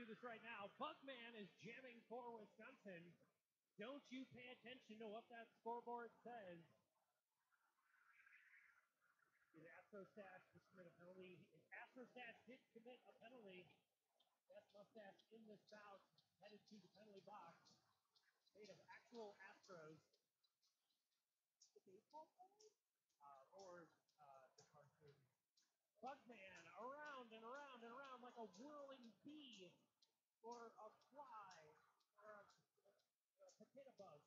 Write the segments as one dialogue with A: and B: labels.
A: do this right now. Bugman is jamming for Wisconsin. Don't you pay attention to what that scoreboard says. Did Astrostash commit a penalty? If Astrostash did commit a penalty, best mustache in this bout headed to the penalty box. Made of actual Astros. Or the cartoon. Bugman around and around and around like a whirling bee or a fly or a potato bug.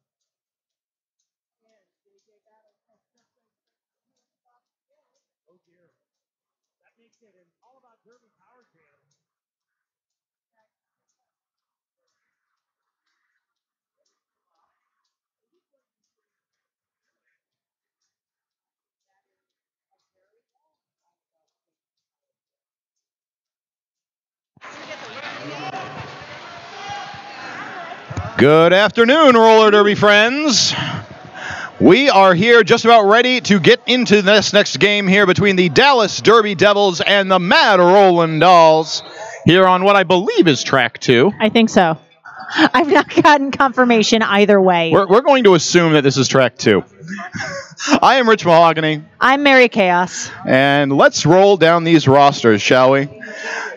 A: Oh dear. That makes it an all about Derby power jam.
B: Good afternoon, roller derby friends. We are here just about ready to get into this next game here between the Dallas Derby Devils and the Mad Rollin' Dolls here on what I believe is track 2.
C: I think so. I've not gotten confirmation either way.
B: We're going to assume that this is track 2. I am Rich Mahogany.
C: I'm Mary Chaos.
B: And let's roll down these rosters, shall we?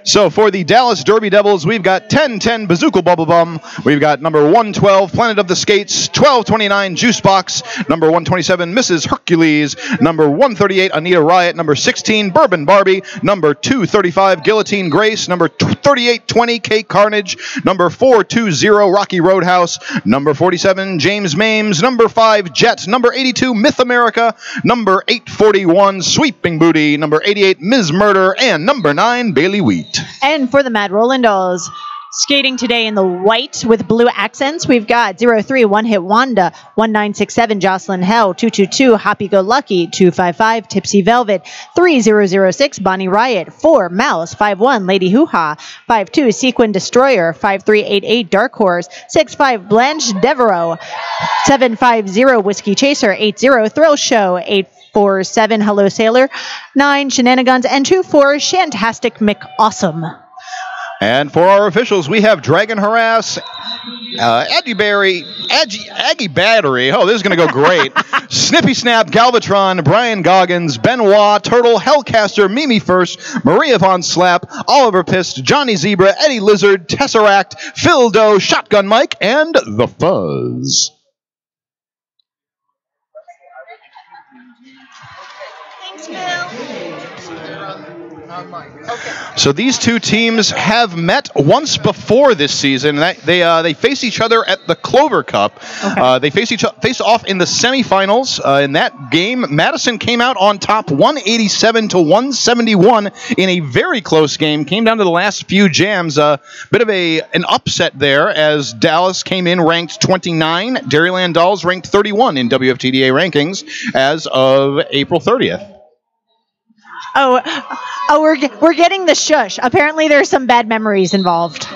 B: So for the Dallas Derby Devils, we've got 1010 Bazooka Bubble Bum. We've got number 112 Planet of the Skates, 1229 Juice Box, number 127 Mrs. Hercules, number 138 Anita Riot, number 16 Bourbon Barbie, number 235 Guillotine Grace, number 3820 Kate Carnage, number 420 Rocky Roadhouse, number 47 James Mames, number 5 Jet, number 82 Myth America, number 841 Sweeping Booty, number 88 Ms. Murder, and number 9 Bailey Wheat.
C: And for the Mad Rollin' Dolls, skating today in the white with blue accents, we've got 03 One Hit Wanda, 1967 Jocelyn Hell, 222 Happy Go Lucky, 255 Tipsy Velvet, 3006 Bonnie Riot, 4 Mouse, 51 Lady Hoo-Ha, 52 Sequin Destroyer, 5388 Dark Horse, 65 Blanche Devereaux, 750 Whiskey Chaser, 80 Thrill Show, 847 Hello Sailor, 9 Shenanigans, and 24 Shantastic McAwesome.
B: And for our officials, we have Dragon Harass, Aggie Battery. Oh, this is going to go great. Snippy Snap, Galvatron, Brian Goggins, Benoit, Turtle, Hellcaster, Mimi First, Maria Von Slap, Oliver Pist, Johnny Zebra, Eddie Lizard, Tesseract, Phil Doe, Shotgun Mike, and The Fuzz.
C: Thanks, Phil.
B: So these two teams have met once before this season. They face each other at the Clover Cup.
C: Okay.
B: They face off in the semifinals. In that game, Madison came out on top 187 to 171 in a very close game. Came down to the last few jams. Bit of an upset there as Dallas came in ranked 29. Dairyland Dolls ranked 31 in WFTDA rankings as of April 30th.
C: Oh, we're getting the shush. Apparently, there's some bad memories involved.
D: These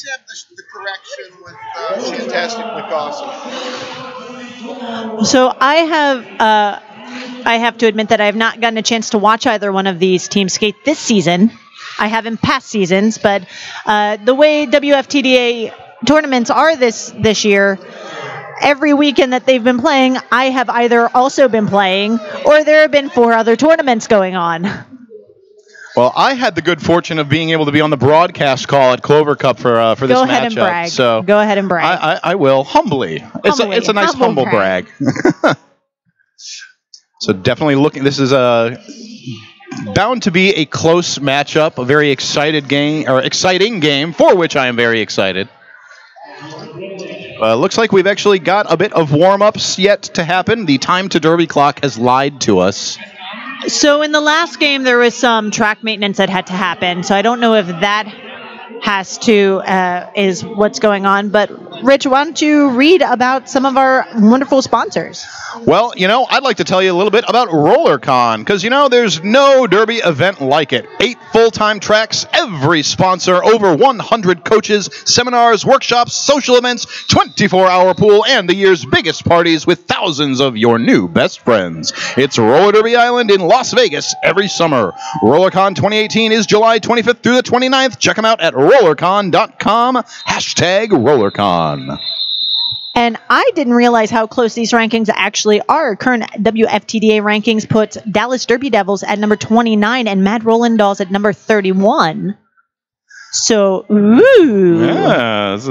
D: have the correction with Fantastic McAwesome.
C: So I have to admit that I have not gotten a chance to watch either one of these teams skate this season. I have in past seasons, but the way WFTDA tournaments are this year, every weekend that they've been playing, I have either also been playing or there have been 4 other tournaments going on.
B: Well, I had the good fortune of being able to be on the broadcast call at Clover Cup for this matchup.
C: Go ahead and brag.
B: So
C: go ahead and brag.
B: I will humbly. It's a nice humble brag. So definitely looking. This is bound to be a close matchup, a very exciting game for which I am very excited. Looks like we've actually got a bit of warm-ups yet to happen. The time to Derby clock has lied to us.
C: So in the last game, there was some track maintenance that had to happen. So I don't know if that is what's going on. But Rich, why don't you read about some of our wonderful sponsors?
B: Well, I'd like to tell you a little bit about RollerCon, because, there's no Derby event like it. 8 full-time tracks, every sponsor, over 100 coaches, seminars, workshops, social events, 24-hour pool, and the year's biggest parties with thousands of your new best friends. It's Roller Derby Island in Las Vegas every summer. RollerCon 2018 is July 25th through the 29th. Check them out at rollercon.com, #RollerCon.
C: And I didn't realize how close these rankings actually are. Current WFTDA rankings put Dallas Derby Devils at number 29 and Mad Roland Dolls at number 31. So, ooh.
B: Yes.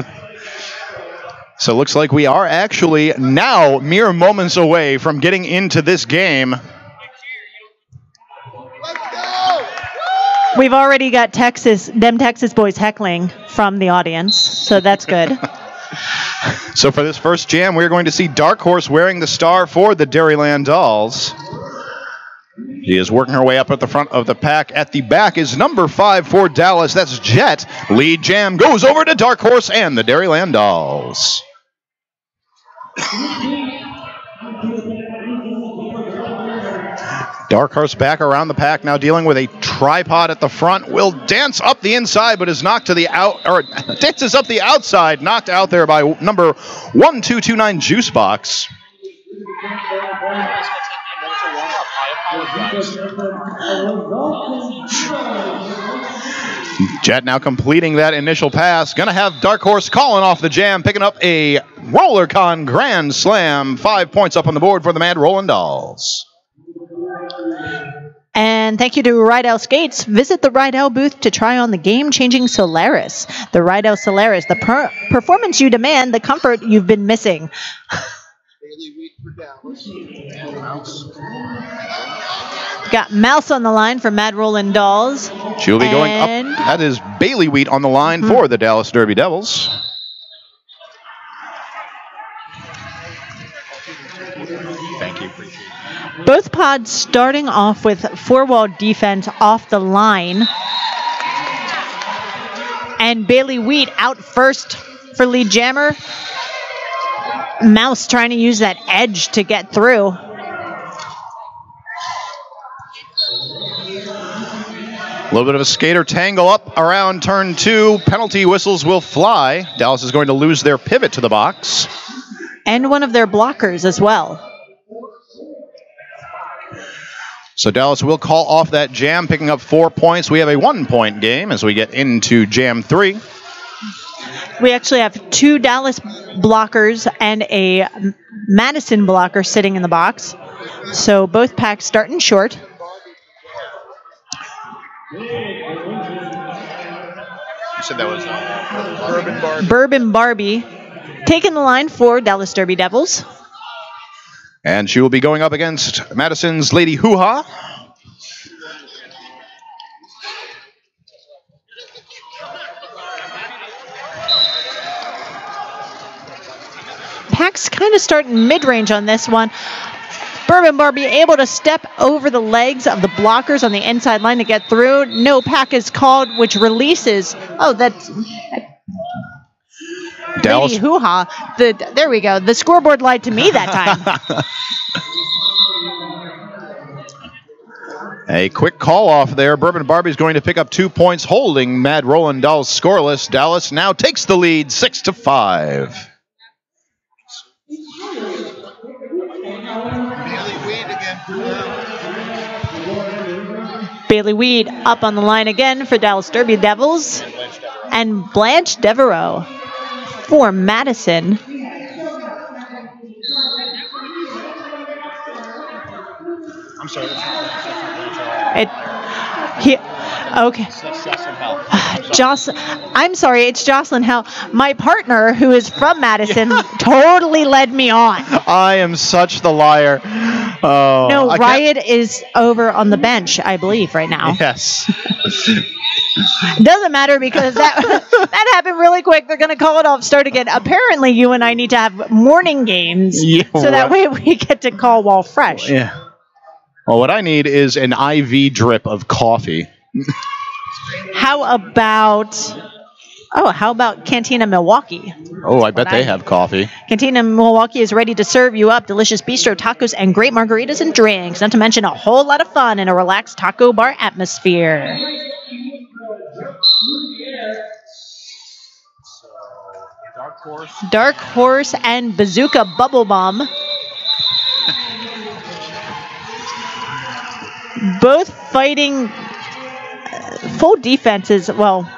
B: So it looks like we are actually now mere moments away from getting into this game.
D: Let's go!
C: We've already got Texas boys heckling from the audience, so that's good.
B: So for this first jam, we're going to see Dark Horse wearing the star for the Dairyland Dolls. She is working her way up at the front of the pack. At the back is number 5 for Dallas. That's Jet. Lead jam goes over to Dark Horse and the Dairyland Dolls. Dark Horse back around the pack, now dealing with a tripod at the front. Will dance up the inside, but is knocked to the dances up the outside, knocked out there by number 1229 Juicebox. Jet now completing that initial pass. Gonna have Dark Horse calling off the jam, picking up a RollerCon Grand Slam. 5 points up on the board for the Mad Roland Dolls.
C: And thank you to Rydell Skates. Visit the Rydell booth to try on the game-changing Solaris. The Rydell Solaris, the performance you demand, the comfort you've been missing.
D: Bailey Wheat for Dallas.
C: Got Mouse on the line for Mad Roland Dolls.
B: She'll be going up. That is Bailey Wheat on the line for the Dallas Derby Devils. Thank you.
C: Both pods starting off with four-wall defense off the line. And Bailey Wheat out first for lead jammer. Mouse trying to use that edge to get through.
B: A little bit of a skater tangle up around turn 2. Penalty whistles will fly. Dallas is going to lose their pivot to the box.
C: And one of their blockers as well.
B: So Dallas will call off that jam, picking up 4 points. We have a 1-point game as we get into jam 3.
C: We actually have 2 Dallas blockers and a Madison blocker sitting in the box. So both packs starting short.
B: You said that was Bourbon Barbie.
C: Bourbon Barbie taking the line for Dallas Derby Devils.
B: And she will be going up against Madison's Lady Hoo-Ha.
C: Pack's kind of starting mid-range on this one. Bourbon Barbie able to step over the legs of the blockers on the inside line to get through. No pack is called, which releases. Oh, that's
B: Dallas.
C: Lady Hoo-Ha. There we go. The scoreboard lied to me that time.
B: A quick call off there. Bourbon Barbie's going to pick up 2 points, holding Mad Roland Dolls scoreless. Dallas now takes the lead 6-5.
D: Bailey Wheat again.
C: Bailey Weed up on the line again for Dallas Derby Devils. And Blanche Devereaux for Madison.
B: I'm sorry.
C: Okay. I'm sorry, it's Jocelyn Hell. My partner, who is from Madison, totally led me on.
B: I am such the liar. Oh,
C: No, Riot is over on the bench, I believe, right now.
B: Yes.
C: Doesn't matter because that happened really quick. They're going to call it off, start again. Apparently, you and I need to have morning games so that way we get to call while fresh.
B: Yeah. Well, what I need is an IV drip of coffee.
C: How about Oh, how about Cantina Milwaukee?
B: Oh, I bet they have coffee.
C: Cantina Milwaukee is ready to serve you up delicious bistro tacos and great margaritas and drinks, not to mention a whole lot of fun in a relaxed taco bar atmosphere. Dark Horse and Bazooka Bubble Bomb. Both fighting full defenses. Well,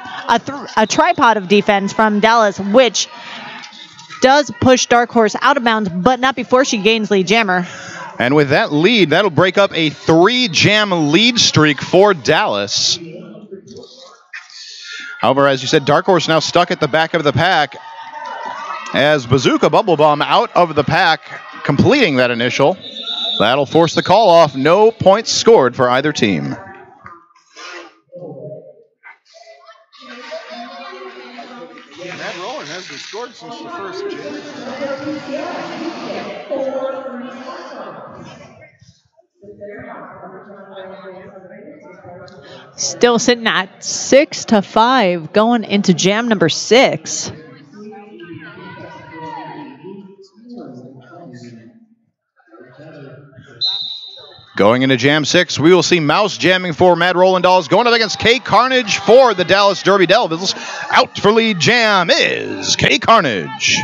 C: a tripod of defense from Dallas, which does push Dark Horse out of bounds, but not before she gains lead jammer.
B: And with that lead, that'll break up a 3-jam lead streak for Dallas. However, as you said, Dark Horse now stuck at the back of the pack as Bazooka Bubble Bomb out of the pack, completing that initial. That'll force the call off. No points scored for either team.
D: Matt Rowland hasn't scored since the first jam.
C: Still sitting at 6-5 going into jam number 6.
B: Going into Jam 6, we will see Mouse jamming for Mad Rollin' Dolls, going up against K Carnage for the Dallas Derby Devils. Out for lead jam is K Carnage.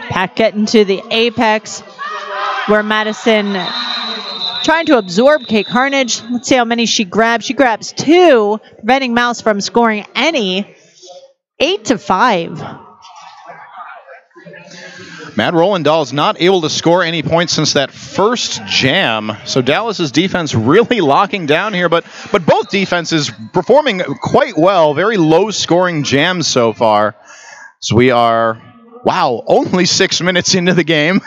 C: Pack getting to the apex where Madison trying to absorb K Carnage. Let's see how many she grabs. She grabs 2, preventing Mouse from scoring any. 8-5.
B: Mad Rollin' Dolls not able to score any points since that first jam. So Dallas's defense really locking down here, but both defenses performing quite well. Very low scoring jams so far. So we are, wow, only 6 minutes into the game.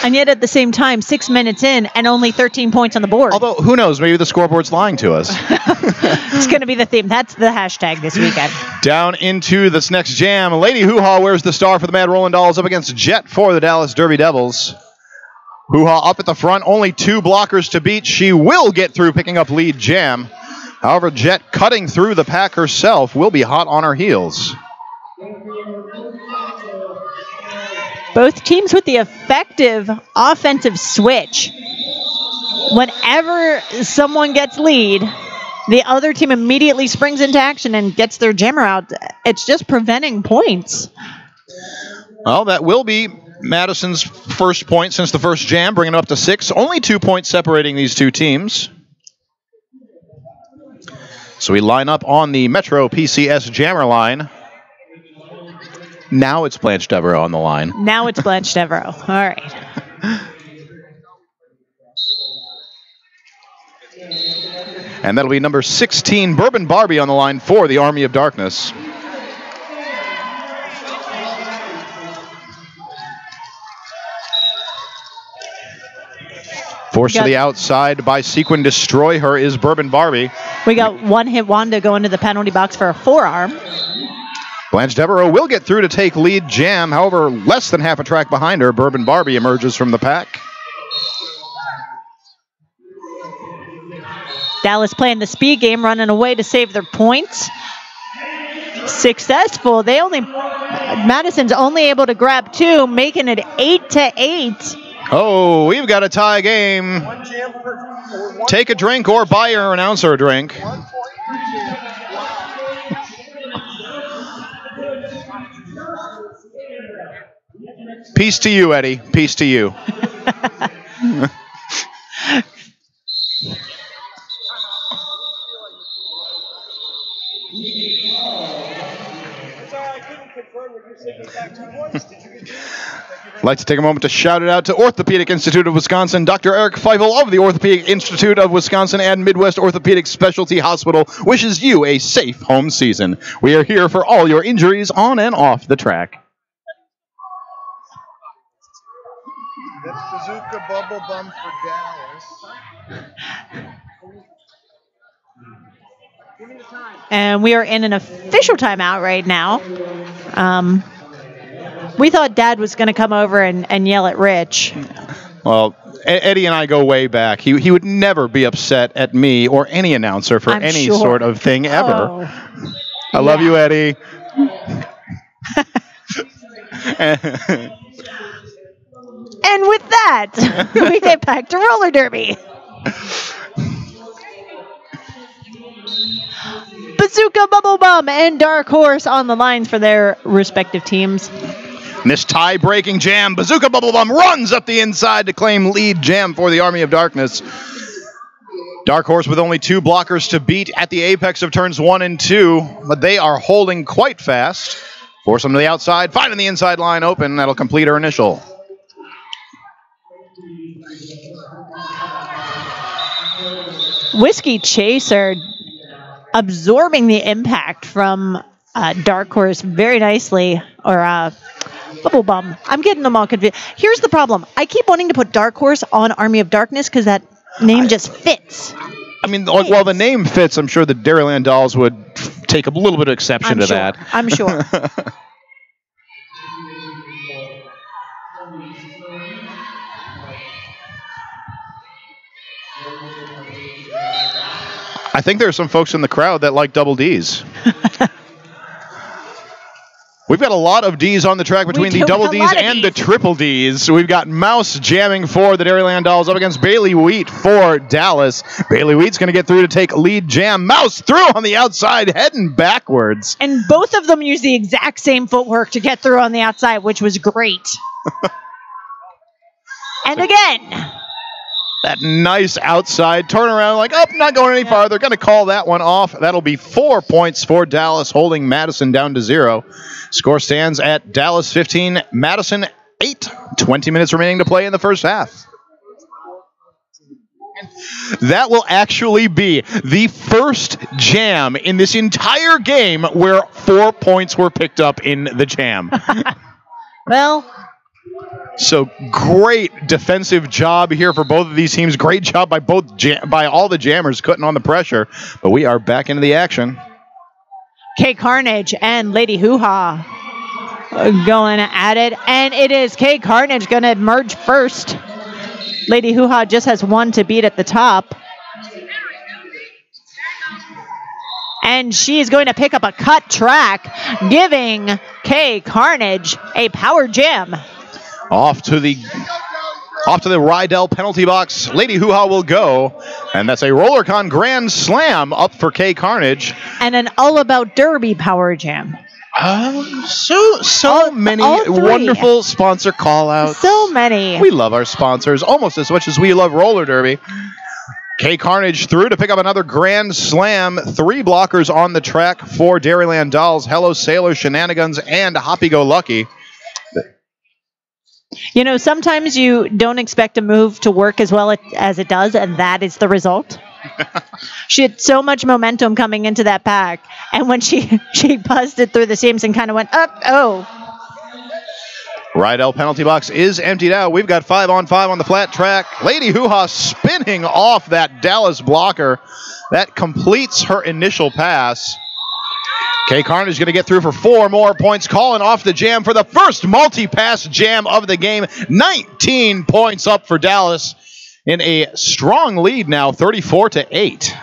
C: And yet at the same time, 6 minutes in and only 13 points on the board.
B: Although, who knows, maybe the scoreboard's lying to us.
C: It's going to be the theme. That's the hashtag this weekend.
B: Down into this next jam, Lady Hoo-Ha wears the star for the Mad Rollin' Dolls up against Jet for the Dallas Derby Devils. Hoo-Ha up at the front, only 2 blockers to beat. She will get through picking up lead jam. However, Jet cutting through the pack herself will be hot on her heels.
C: Both teams with the effective offensive switch. Whenever someone gets lead, the other team immediately springs into action and gets their jammer out. It's just preventing points.
B: Well, that will be Madison's first point since the first jam, bringing it up to 6. Only 2 points separating these two teams. So we line up on the Metro PCS jammer line. Now it's Blanche Devereaux on the line.
C: Now it's Blanche Devereaux. All right.
B: And that'll be number 16, Bourbon Barbie, on the line for the Army of Darkness. Forced to the outside by Sequin Destroy Her is Bourbon Barbie.
C: We got One Hit Wanda going to the penalty box for a forearm.
B: Blanche Devereaux will get through to take lead jam. However, less than half a track behind her, Bourbon Barbie emerges from the pack.
C: Dallas playing the speed game, running away to save their points. Successful. Madison's only able to grab 2, making it 8-8.
B: Oh, we've got a tie game. Take a drink or buy your announcer a drink. Peace to you, Eddie. Peace to you. I'd like to take a moment to shout it out to Orthopedic Institute of Wisconsin, Dr. Eric Feifel of the Orthopedic Institute of Wisconsin and Midwest Orthopedic Specialty Hospital wishes you a safe home season. We are here for all your injuries on and off the track.
D: That's Bazooka Bubble Bum for Dallas.
C: And we are in an official timeout right now. We thought Dad was going to come over and yell at Rich.
B: Well, Eddie and I go way back. He would never be upset at me or any announcer for any sort of thing ever.
C: Oh.
B: I love you, Eddie.
C: And with that, we get back to roller derby. Bazooka, Bubble Bum, and Dark Horse on the lines for their respective teams.
B: In this tie-breaking jam, Bazooka Bubble Bum runs up the inside to claim lead jam for the Army of Darkness. Dark Horse with only 2 blockers to beat at the apex of turns 1 and 2, but they are holding quite fast. Force them to the outside, finding the inside line open. That'll complete her initial.
C: Whiskey Chaser absorbing the impact from Dark Horse very nicely, or Bubble Bum. I'm getting them all confused. Here's the problem. I keep wanting to put Dark Horse on Army of Darkness because that name just fits.
B: I mean, while the name fits, I'm sure the Dairyland dolls would take a little bit of exception to that.
C: I'm sure.
B: I think there are some folks in the crowd that like double Ds. We've got a lot of Ds on the track between the double Ds and the triple Ds. We've got Mouse jamming for the Dairyland Dolls up against Bailey Wheat for Dallas. Bailey Wheat's going to get through to take lead jam. Mouse through on the outside, heading backwards.
C: And both of them use the exact same footwork to get through on the outside, which was great. And again,
B: that nice outside turnaround, like, not going any farther. Going to call that one off. That'll be 4 points for Dallas, holding Madison down to 0. Score stands at Dallas 15, Madison 8. 20 minutes remaining to play in the first half. That will actually be the first jam in this entire game where 4 points were picked up in the jam.
C: Well,
B: so great defensive job here for both of these teams. Great job by all the jammers cutting on the pressure. But we are back into the action.
C: K Carnage and Lady HooHa going at it, and it is K Carnage going to emerge first. Lady HooHa just has 1 to beat at the top. And she's going to pick up a cut track, giving K Carnage a power jam.
B: Off to the Rydell penalty box. Lady HooHa will go. And that's a RollerCon Grand Slam up for K Carnage.
C: And an All About Derby power jam.
B: So many wonderful sponsor call-outs.
C: So many.
B: We love our sponsors almost as much as we love roller derby. K Carnage through to pick up another Grand Slam. 3 blockers on the track for Dairyland Dolls. Hello Sailor, Shenanigans, and Hoppy Go Lucky.
C: You know, sometimes you don't expect a move to work as well as it does, and that is the result. She had so much momentum coming into that pack, and when she buzzed it through the seams and kind of went up,
B: Rydell penalty box is emptied out. We've got 5-on-5 on the flat track. Lady HooHa spinning off that Dallas blocker. That completes her initial pass. K Carnage is going to get through for 4 more points, calling off the jam for the first multi-pass jam of the game. 19 points up for Dallas in a strong lead now, 34-8.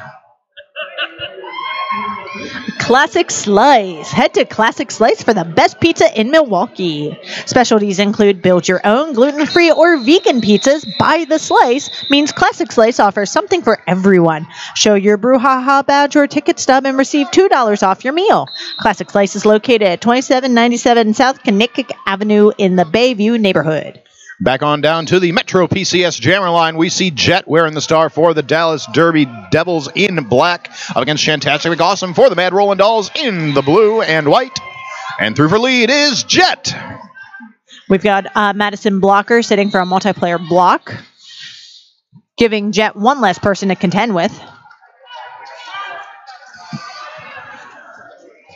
C: Classic Slice. Head to Classic Slice for the best pizza in Milwaukee. Specialties include build your own gluten-free or vegan pizzas. By the slice means Classic Slice offers something for everyone. Show your BrewHaHa badge or ticket stub and receive $2 off your meal. Classic Slice is located at 2797 South Kinnick Avenue in the Bayview neighborhood.
B: Back on down to the Metro PCS Jammer line. We see Jet wearing the star for the Dallas Derby Devils in black. Up against Shantastic Awesome for the Mad Rollin' Dolls in the blue and white. And through for lead is Jet.
C: We've got Madison Blocker sitting for a multiplayer block, giving Jet 1 less person to contend with.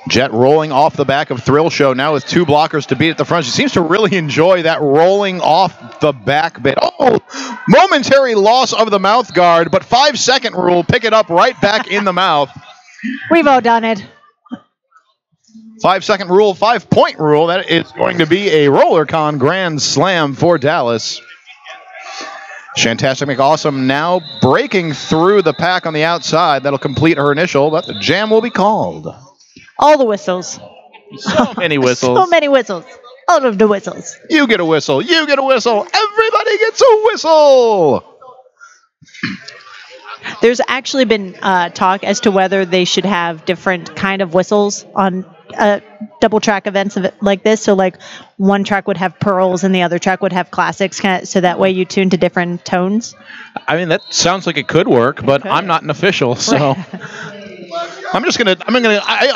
B: Jet rolling off the back of Thrill Show now with 2 blockers to beat at the front. She seems to really enjoy that rolling off the back bit. Oh, momentary loss of the mouth guard, but 5-second rule, pick it up right back in the mouth.
C: We've all done it.
B: 5-second rule, 5-point rule. That is going to be a RollerCon Grand Slam for Dallas. Shantastic McAwesome now breaking through the pack on the outside. That'll complete her initial, but the jam will be called.
C: All the whistles.
B: So many whistles.
C: So many whistles. All of the whistles.
B: You get a whistle. You get a whistle. Everybody gets a whistle.
C: There's actually been talk as to whether they should have different kind of whistles on double track events like this. So like one track would have pearls and the other track would have classics, so that way you tune to different tones.
B: I mean, that sounds like it could work, but I'm not an official, so I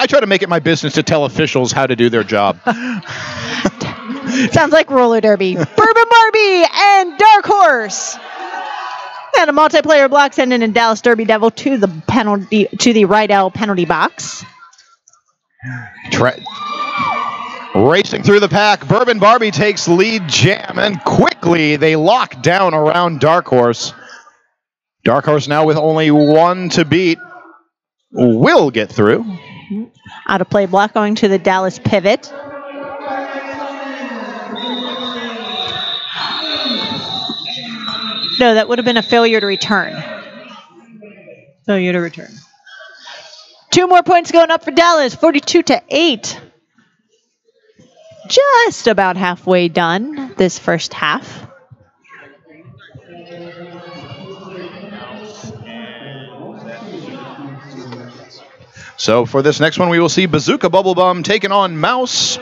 B: try to make it my business to tell officials how to do their job.
C: Sounds like roller derby. Bourbon Barbie and Dark Horse. And a multiplayer block sending in Dallas Derby Devil to the Rydell penalty box.
B: Racing through the pack, Bourbon Barbie takes lead jam, and quickly they lock down around Dark Horse. Dark Horse now with only one to beat will get through.
C: Out of play block going to the Dallas pivot. No, that would have been a failure to return. Failure to return. 2 more points going up for Dallas, 42-8. Just about halfway done this first half.
B: So for this next one, we will see Bazooka Bubblebum taking on Mouse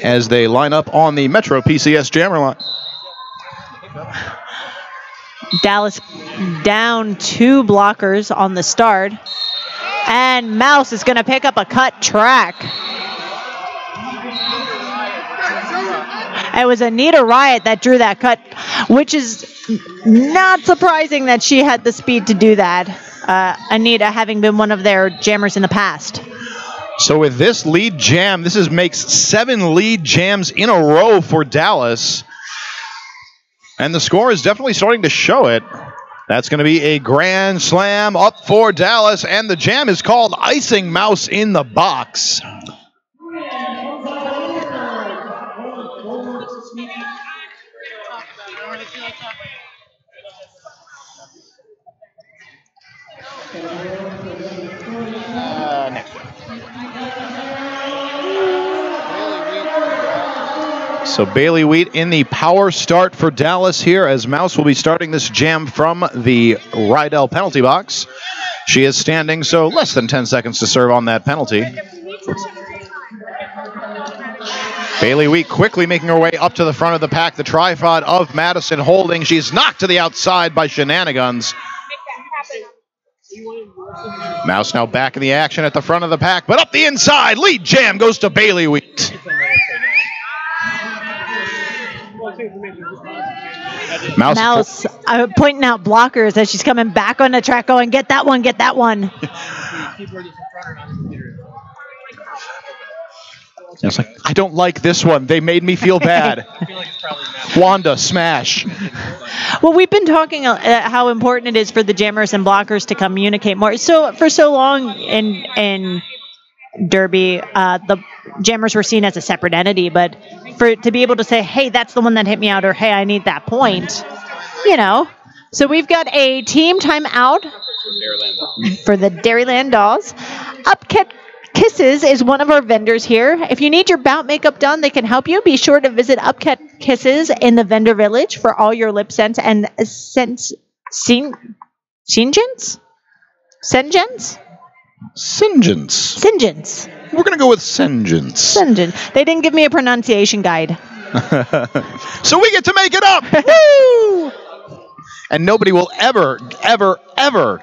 B: as they line up on the Metro PCS jammer line.
C: Dallas down 2 blockers on the start. And Mouse is going to pick up a cut track. It was Anita Riot that drew that cut, which is not surprising that she had the speed to do that. Anita having been one of their jammers in the past.
B: So with this lead jam, makes 7 lead jams in a row for Dallas. And the score is definitely starting to show it. That's going to be a grand slam up for Dallas, and the jam is called Icing Mouse in the Box. Next one. So Bailey Wheat in the power start for Dallas here, as Mouse will be starting this jam from the Rydell penalty box. She is standing, so less than 10 seconds to serve on that penalty. Bailey Wheat quickly making her way up to the front of the pack. The tripod of Madison holding. She's knocked to the outside by Shenanigans. Mouse now back in the action at the front of the pack, but up the inside. Lead jam goes to Bailey Wheat.
C: Mouse pointing out blockers as she's coming back on the track going, get that one, get that one.
B: It's like, I don't like this one. They made me feel bad. Wanda, smash.
C: Well, we've been talking how important it is for the jammers and blockers to communicate more. So for so long in Derby, the jammers were seen as a separate entity, but to be able to say, hey, that's the one that hit me out, or hey, I need that point, you know. So we've got a team timeout for the Dairyland Dolls. Upcat Kisses is one of our vendors here. If you need your bout makeup done, they can help you. Be sure to visit Upcat Kisses in the vendor village for all your lip scents and Singens? Singens.
B: We're going to go with Singens.
C: Singens. They didn't give me a pronunciation guide.
B: So we get to make it up. Woo! And nobody will ever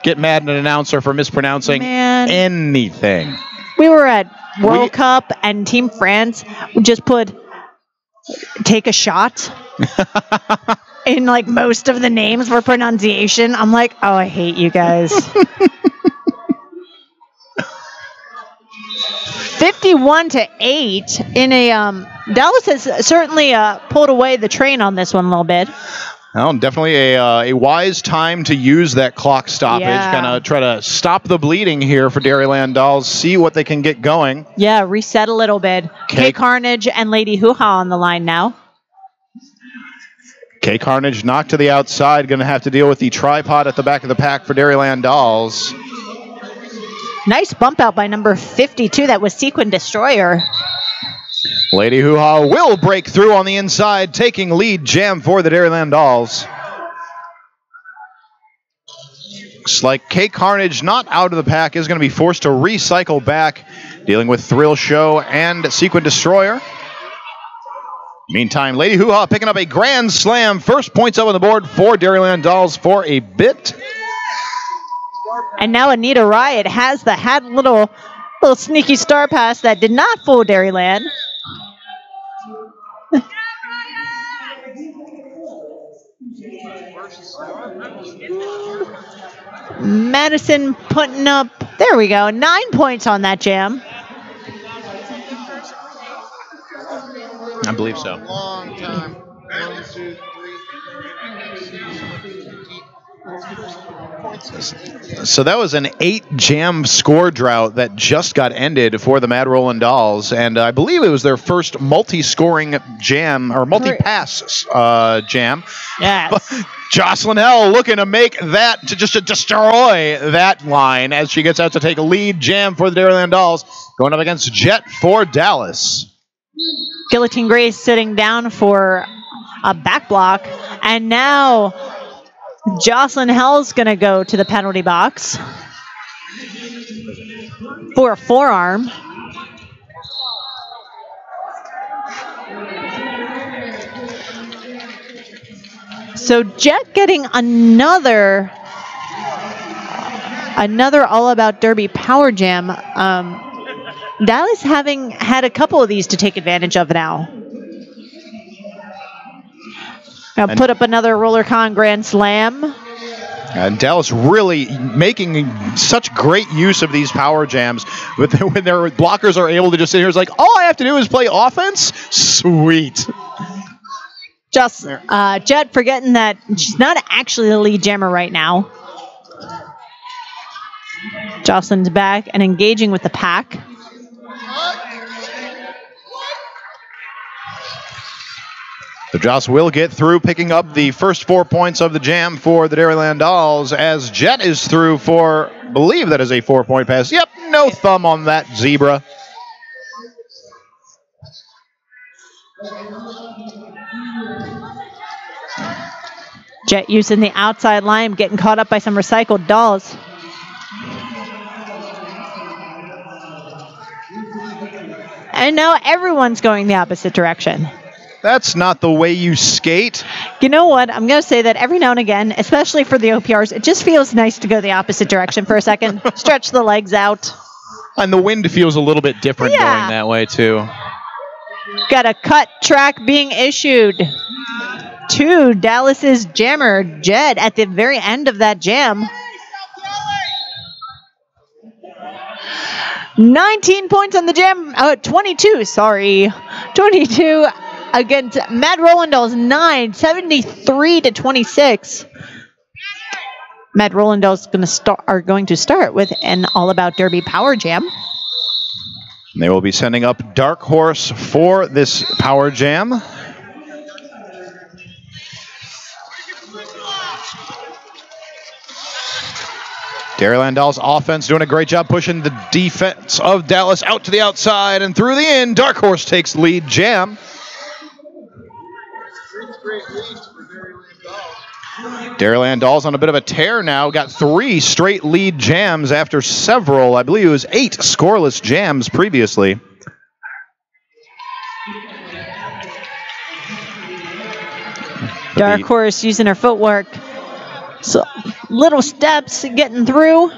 B: get mad at an announcer for mispronouncing anything.
C: We were at World Cup and Team France just put take a shot in like most of the names for pronunciation. I'm like, oh, I hate you guys. 51-8 in a Dallas has certainly pulled away the train on this one a little bit.
B: Well, definitely a wise time to use that clock stoppage. Kind of try to stop the bleeding here for Dairyland Dolls. See what they can get going.
C: Yeah, reset a little bit. K Carnage and Lady Hoo-Ha on the line now.
B: K Carnage knocked to the outside, going to have to deal with the tripod at the back of the pack for Dairyland Dolls.
C: Nice bump out by number 52. That was Sequin Destroyer.
B: Lady Hoo-Ha will break through on the inside, taking lead jam for the Dairyland Dolls. Looks like K Carnage, not out of the pack, is going to be forced to recycle back, dealing with Thrill Show and Sequin Destroyer. Meantime, Lady Hoo-Ha picking up a grand slam. First points up on the board for Dairyland Dolls for a bit.
C: And now Anita Riot had a little sneaky star pass that did not fool Dairyland. Madison putting up, there we go, 9 points on that jam.
B: I believe so.
D: Long time. 1, 2, 3.
B: So that was an 8-jam score drought that just got ended for the Mad Rollin' Dolls, and I believe it was their first multi-scoring jam, or multi-pass jam.
C: Yes.
B: Jocelyn Hell looking to make that, to destroy that line as she gets out to take a lead jam for the Dairyland Dolls, going up against Jet for Dallas.
C: Guillotine Grace sitting down for a back block, and now Jocelyn Hell's going to go to the penalty box for a forearm. So Jet getting another All About Derby Power Jam. Dallas having had a couple of these to take advantage of now. Now put up another RollerCon Grand Slam.
B: And Dallas really making such great use of these power jams. When their blockers are able to just sit here, it's like, all I have to do is play offense? Sweet.
C: Just Jet forgetting that she's not actually the lead jammer right now. Jocelyn's back and engaging with the pack.
B: So Joss will get through, picking up the first 4 points of the jam for the Dairyland Dolls, as Jet is through for, I believe that is a 4-point pass. Yep, no thumb on that zebra.
C: Jet using the outside line, getting caught up by some recycled dolls. And now everyone's going the opposite direction.
B: That's not the way you skate.
C: You know what? I'm going to say that every now and again, especially for the OPRs, it just feels nice to go the opposite direction for a second. Stretch the legs out.
B: And the wind feels a little bit different going that way, too.
C: Got a cut track being issued to Dallas's jammer, Jed, at the very end of that jam. 19 points on the jam. 22, sorry. 22 against Mad Rollin' Dolls, 9, 73 to 26. Mad Rollin' Dolls are going to start with an All About Derby Power Jam.
B: They will be sending up Dark Horse for this Power Jam. Dairyland Dolls offense doing a great job pushing the defense of Dallas out to the outside and through the in. Dark Horse takes lead jam. Dairyland Dolls on a bit of a tear now. Got 3 straight lead jams after several, I believe it was 8 scoreless jams previously.
C: Dark Horse using her footwork. So little steps getting through.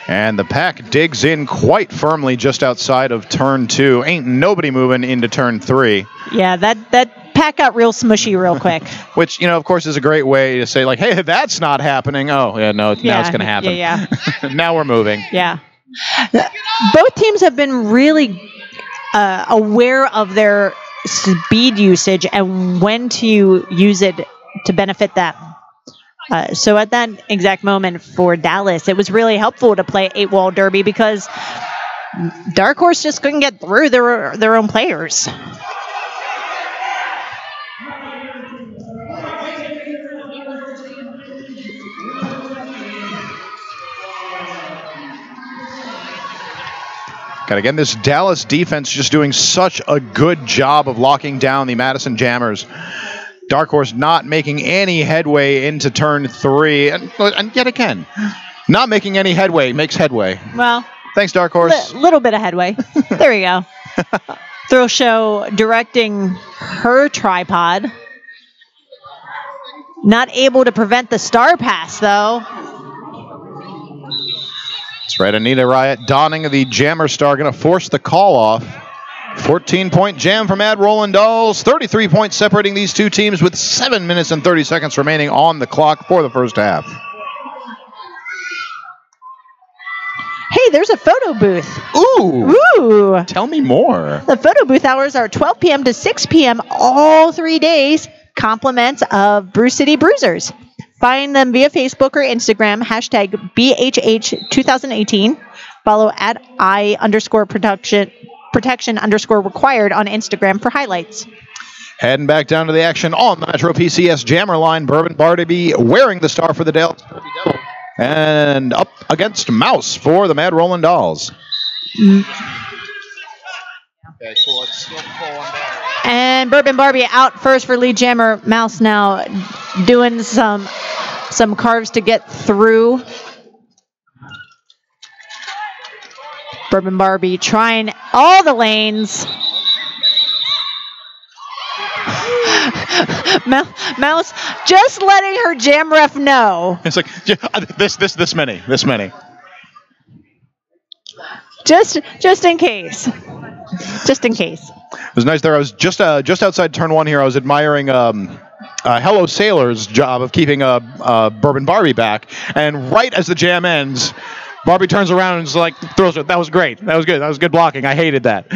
B: And the pack digs in quite firmly just outside of turn 2. Ain't nobody moving into turn 3.
C: Yeah, that pack got real smushy real quick.
B: Which, you know, of course, is a great way to say, like, hey, that's not happening. Oh, yeah, no, now it's going to happen.
C: Yeah.
B: Now we're moving.
C: Yeah. Both teams have been really aware of their speed usage and when to use it to benefit them. So at that exact moment for Dallas, it was really helpful to play 8-wall derby because Dark Horse just couldn't get through their own players.
B: God, again, this Dallas defense just doing such a good job of locking down the Madison Jammers. Dark Horse not making any headway into turn 3. And yet again, not making any headway makes headway.
C: Well,
B: thanks, Dark Horse.
C: Little bit of headway. There we go. Throw Show directing her tripod. Not able to prevent the star pass, though.
B: That's right, Anita Riot donning the Jammer star, going to force the call off. 14-point jam for Mad Rollin' Dolls. 33 points separating these two teams with 7 minutes and 30 seconds remaining on the clock for the first half.
C: Hey, there's a photo booth.
B: Ooh.
C: Ooh.
B: Tell me more.
C: The photo booth hours are 12 p.m. to 6 p.m. all 3 days. Compliments of Brew City Bruisers. Find them via Facebook or Instagram, hashtag BHH2018. Follow at I_protection_required on Instagram for highlights.
B: Heading back down to the action on the Metro PCS Jammer line. Bourbon Barnaby wearing the star for the Dallas Derby Devils. And up against Mouse for the Mad Rollin' Dolls.
D: Okay, so it's still pulling down.
C: And Bourbon Barbie out first for lead jammer. Mouse now doing some carves to get through. Bourbon Barbie trying all the lanes. Mouse just letting her jam ref know.
B: It's like this many.
C: Just in case. Just in case.
B: It was nice there. I was just outside turn 1 here. I was admiring Hello Sailor's job of keeping Bourbon Barbie back, and right as the jam ends, Barbie turns around and is like throws it. That was great. That was good. That was good blocking. I hated that.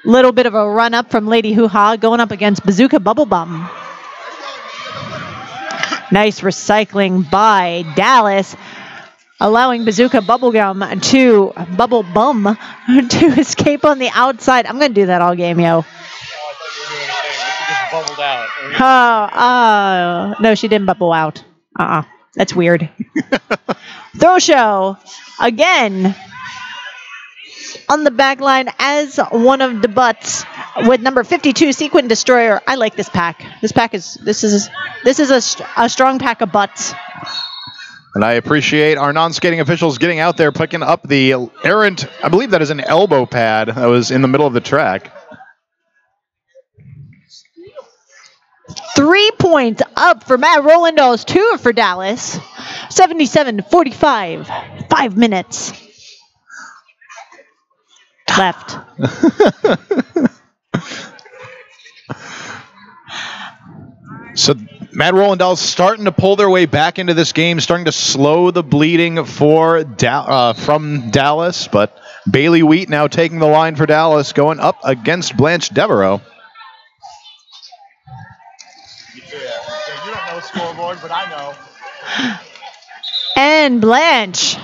C: Little bit of a run up from Lady Hoo-Ha going up against Bazooka Bubble Bum. Nice recycling by Dallas, allowing Bazooka Bubble Bum to escape on the outside. I'm going to do that all game, yo.
A: Oh, I thought you were doing the same. She just bubbled out.
C: Oh, no, she didn't bubble out. That's weird. Throw Show again on the back line as one of the butts with number 52 Sequin Destroyer. I like this pack. This is a strong pack of butts.
B: And I appreciate our non-skating officials getting out there, picking up the errant, I believe that is an elbow pad that was in the middle of the track.
C: 3 points up for Matt Rollin' Dolls, 2 for Dallas. 77-45. 5 minutes left.
B: So Mad Rollin' Dolls starting to pull their way back into this game, starting to slow the bleeding from Dallas, but Bailey Wheat now taking the line for Dallas, going up against Blanche Devereaux.
A: You don't know scoreboard, but I know.
C: And Blanche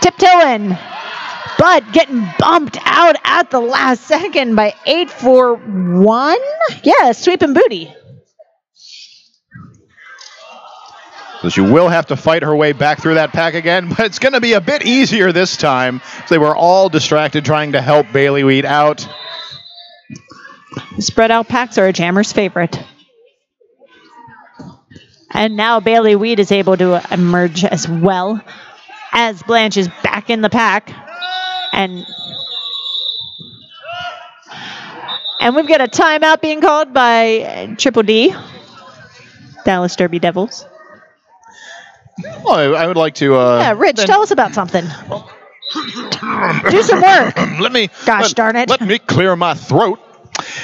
C: tiptoeing, but getting bumped out at the last second by 8-4-1. Yeah, sweeping booty.
B: So she will have to fight her way back through that pack again, but it's going to be a bit easier this time. They were all distracted trying to help Bailey Wheat out.
C: Spread out packs are a jammer's favorite. And now Bailey Wheat is able to emerge as well, as Blanche is back in the pack. And we've got a timeout being called by Triple D, Dallas Derby Devils.
B: Well, I would like to...
C: yeah, Rich, tell us about something. Do some work.
B: Let me...
C: Gosh darn it.
B: Let me clear my throat.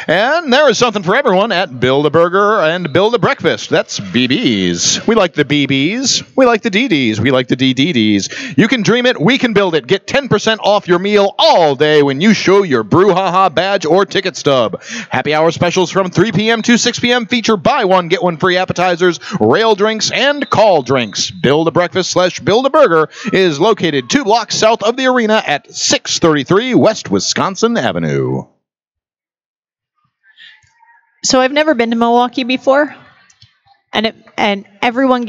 B: And there is something for everyone at Build-A-Burger and Build-A-Breakfast. That's BB's. We like the BB's. We like the DD's. We like the DDD's. You can dream it. We can build it. Get 10% off your meal all day when you show your BrewHaHa badge or ticket stub. Happy hour specials from 3 p.m. to 6 p.m. feature buy one, get one free appetizers, rail drinks, and call drinks. Build-A-Breakfast/Build-A-Burger is located 2 blocks south of the arena at 633 West Wisconsin Avenue.
C: So I've never been to Milwaukee before, and everyone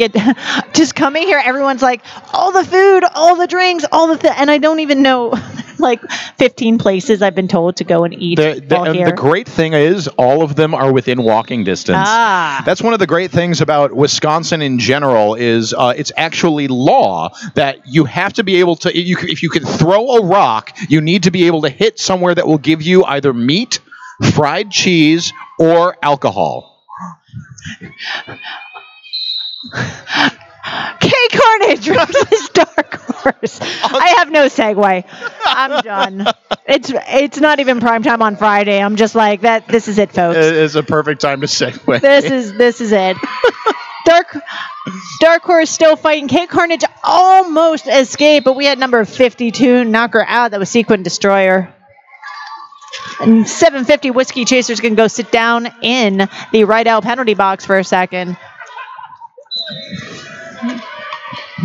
C: just coming here. Everyone's like, all the food, all the drinks, and I don't even know like 15 places I've been told to go and eat.
B: The great thing is all of them are within walking distance. That's one of the great things about Wisconsin in general is it's actually law that you have to be able to. If you can throw a rock, you need to be able to hit somewhere that will give you either meat, fried cheese, or alcohol.
C: K Carnage versus Dark Horse. I have no segue. I'm done. It's not even prime time on Friday. I'm just like that. This is it, folks.
B: It is a perfect time to segue.
C: This is it. Dark Horse still fighting. K Carnage almost escaped, but we had number 52 knock her out. That was Sequin Destroyer. And 750 Whiskey Chaser's going to go sit down in the right out penalty box for a second.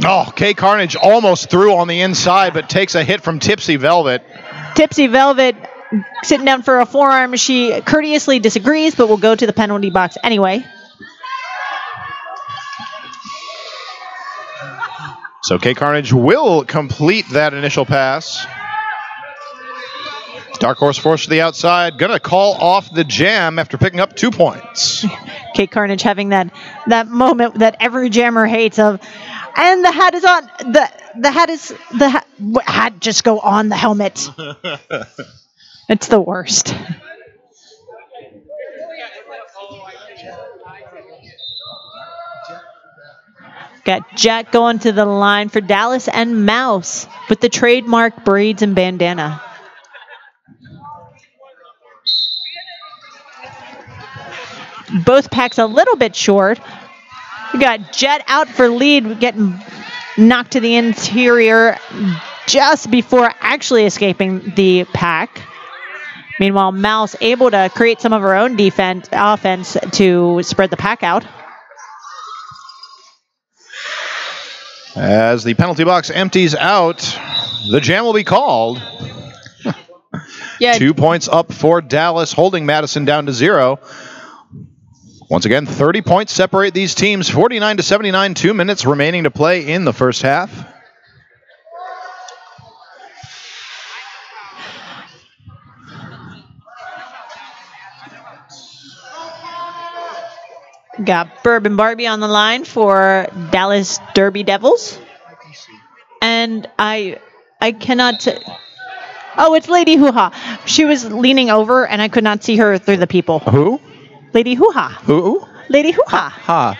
B: Oh, K Carnage almost threw on the inside, but takes a hit from Tipsy Velvet.
C: Tipsy Velvet sitting down for a forearm. She courteously disagrees, but will go to the penalty box anyway.
B: So K Carnage will complete that initial pass. Dark Horse forced to the outside. Gonna call off the jam after picking up 2 points.
C: K Carnage having that moment that every jammer hates of, and the hat is on. The hat just go on the helmet. It's the worst. Got Jack going to the line for Dallas and Mouse with the trademark braids and bandana. Both packs a little bit short. We got Jet out for lead, getting knocked to the interior just before actually escaping the pack. Meanwhile, Mouse able to create some of her own offense to spread the pack out.
B: As the penalty box empties out, the jam will be called.
C: Yeah.
B: 2 points up for Dallas, holding Madison down to 0. Once again, 30 points separate these teams, 49-79, 2 minutes remaining to play in the first half.
C: Got Bourbon Barbie on the line for Dallas Derby Devils. And I cannot... Oh, it's Lady Hoo-Ha. She was leaning over, and I could not see her through the people.
B: Who?
C: Lady Hoo-Ha.
B: Who?
C: Lady Hoo-Ha.
B: Ha.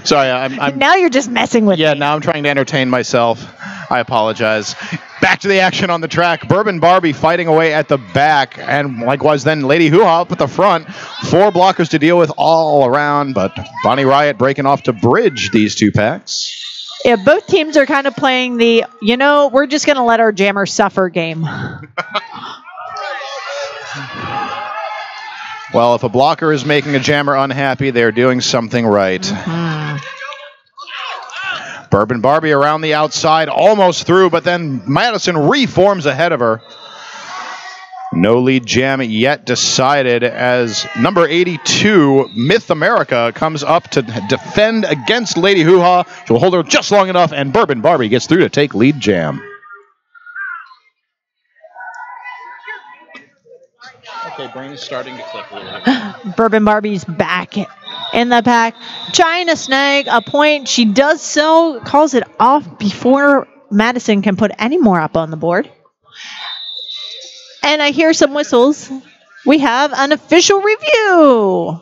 B: Sorry, I'm...
C: Now you're just messing with me.
B: Yeah, now I'm trying to entertain myself. I apologize. Back to the action on the track. Bourbon Barbie fighting away at the back, and likewise then Lady Hoo-Ha up at the front. 4 blockers to deal with all around, but Bonnie Riot breaking off to bridge these 2 packs.
C: Yeah, both teams are kind of playing the, we're just going to let our jammer suffer game.
B: Well, if a blocker is making a jammer unhappy, they're doing something right.
C: Mm-hmm.
B: Bourbon Barbie around the outside, almost through, but then Madison reforms ahead of her. No lead jam yet decided as number 82, Myth America, comes up to defend against Lady Hoo-Ha. She'll hold her just long enough, and Bourbon Barbie gets through to take lead jam. Okay, brain is starting to click a little bit.
C: Bourbon Barbie's back in the pack, trying to snag a point. She does so, calls it off before Madison can put any more up on the board. And I hear some whistles. We have an official review.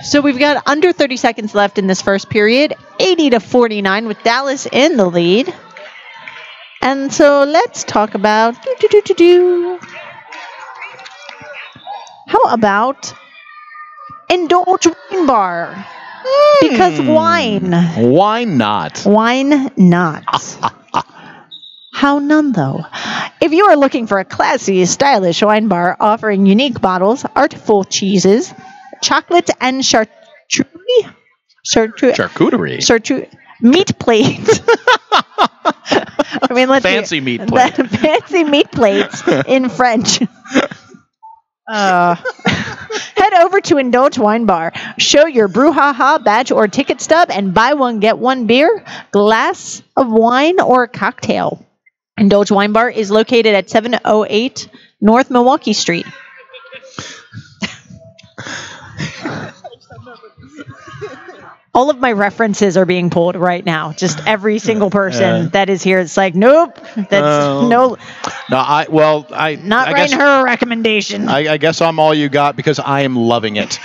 C: So we've got under 30 seconds left in this first period, 80-49 with Dallas in the lead. And so let's talk about how about indulge wine bar? Because wine.
B: Why not?
C: Wine not. How none though? If you are looking for a classy, stylish wine bar offering unique bottles, artful cheeses, chocolates, and
B: Charcuterie.
C: meat plates. I mean, let's
B: Fancy
C: see.
B: meat plate.
C: Fancy meat plates in French. Head over to Indulge Wine Bar. Show your BrewHaHa badge or ticket stub and buy one, get one beer, glass of wine, or cocktail. Indulge Wine Bar is located at 708 North Milwaukee Street. All of my references are being pulled right now. Just every single person that is here. It's like, nope, that's no.
B: No, I
C: not
B: I
C: writing
B: guess,
C: her a recommendation.
B: I guess I'm all you got because I am loving it.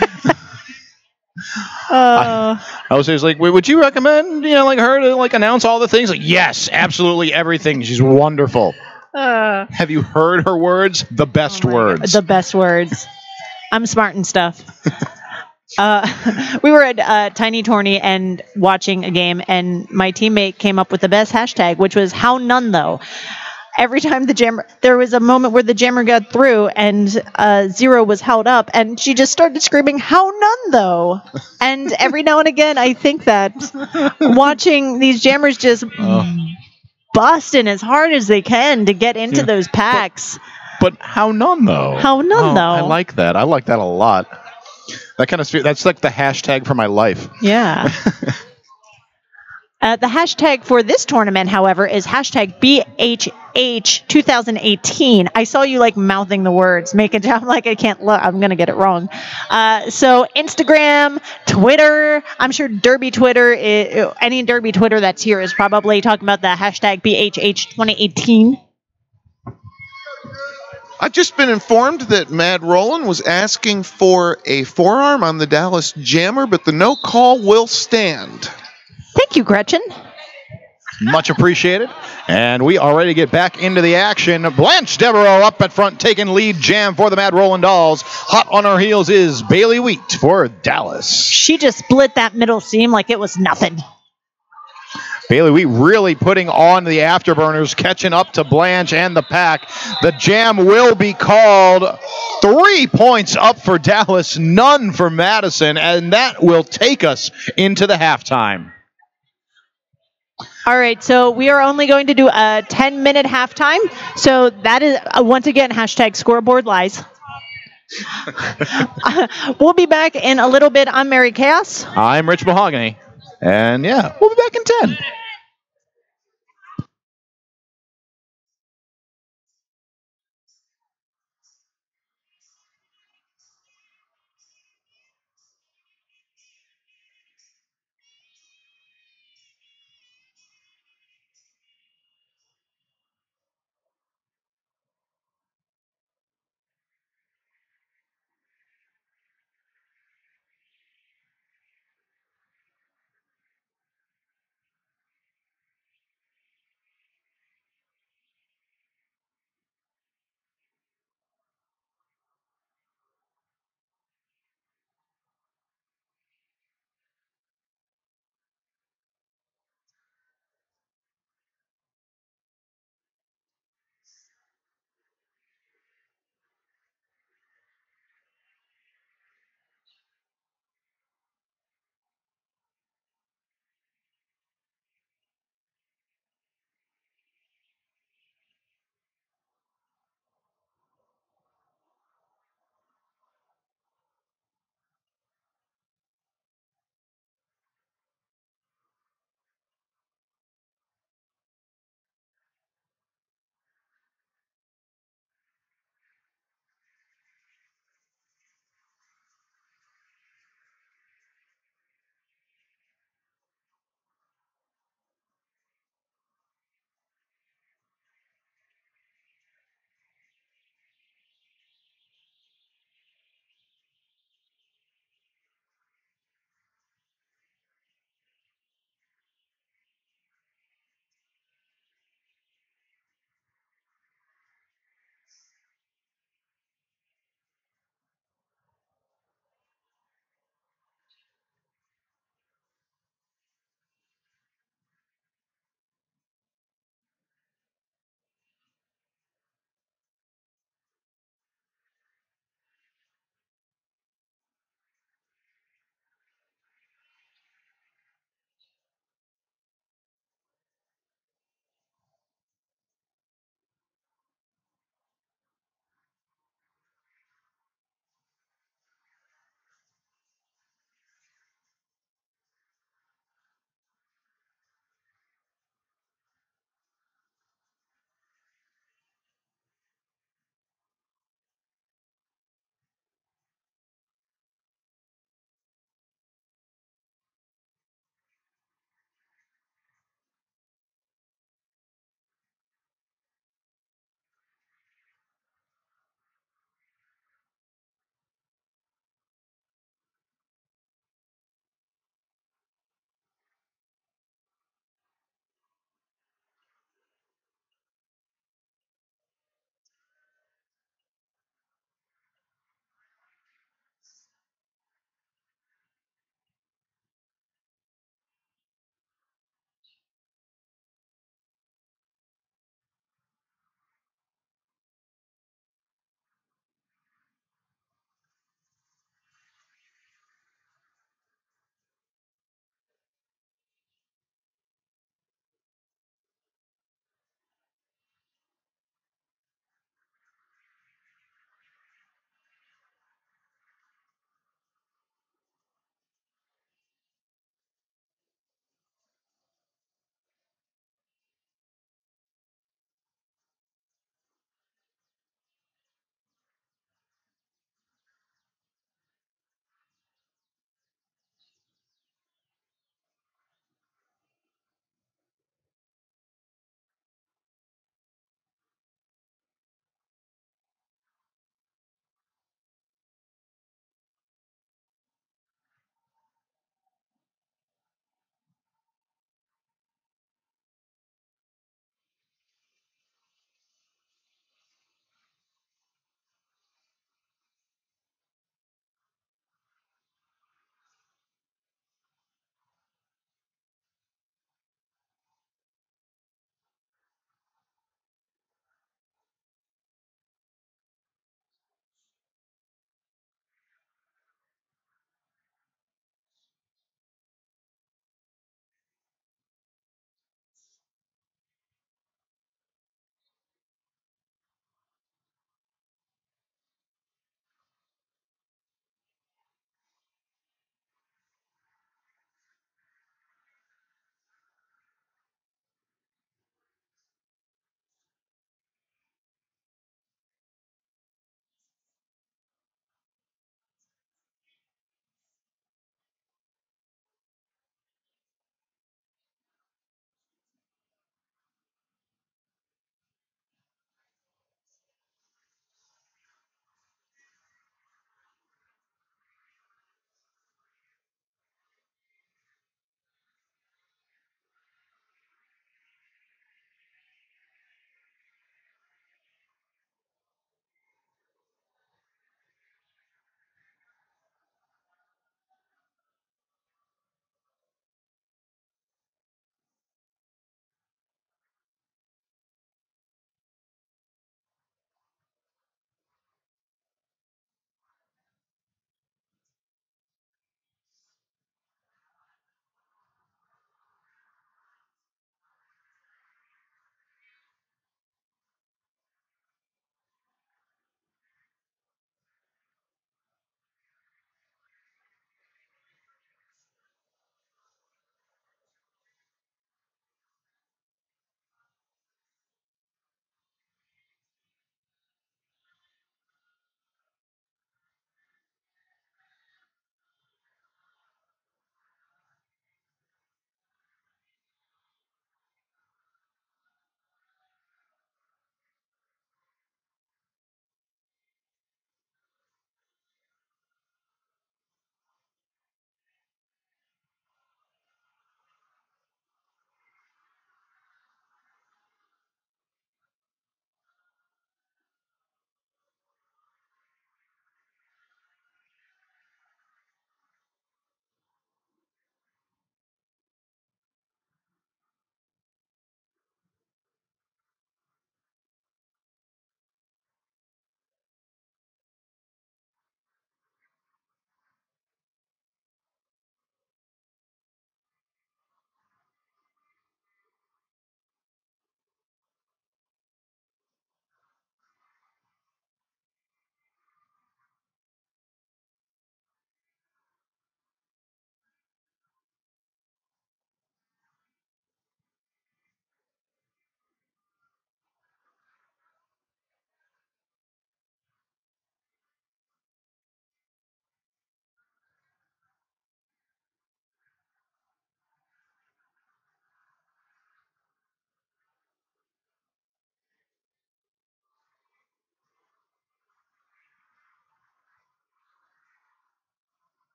B: I was just like, would you recommend, like her to like announce all the things? Like, yes, absolutely everything. She's wonderful. Have you heard her words? The best words.
C: The best words. I'm smart and stuff. We were at Tiny Tourney and watching a game, and my teammate came up with the best hashtag, which was "How none though." Every time there was a moment where the jammer got through and Zero was held up, and she just started screaming, "How none though!" And every now and again, I think that watching these jammers just busting as hard as they can to get into those packs.
B: But how none though?
C: How none though?
B: I like that. I like that a lot. That kind of that's like the hashtag for my life.
C: Yeah. The hashtag for this tournament, however, is hashtag BHH 2018. I saw you like mouthing the words, making it sound like I can't look. I'm going to get it wrong. So Instagram, Twitter, I'm sure Derby Twitter, any Derby Twitter that's here is probably talking about the hashtag BHH 2018.
D: I've just been informed that Mad Roland was asking for a forearm on the Dallas Jammer, but the no call will stand.
C: Thank you, Gretchen.
B: Much appreciated. And we are ready to get back into the action. Blanche Devereaux up at front, taking lead jam for the Mad Roland Dolls. Hot on her heels is Bailey Wheat for Dallas.
C: She just split that middle seam like it was nothing.
B: Bailey Wheat really putting on the afterburners, catching up to Blanche and the pack. The jam will be called. 3 points up for Dallas, none for Madison, and that will take us into the halftime.
C: All right, so we are only going to do a 10-minute halftime. So that is, once again, hashtag scoreboard lies. We'll be back in a little bit. I'm Mary Chaos.
B: I'm Rich Mahogany. And yeah, we'll be back in 10.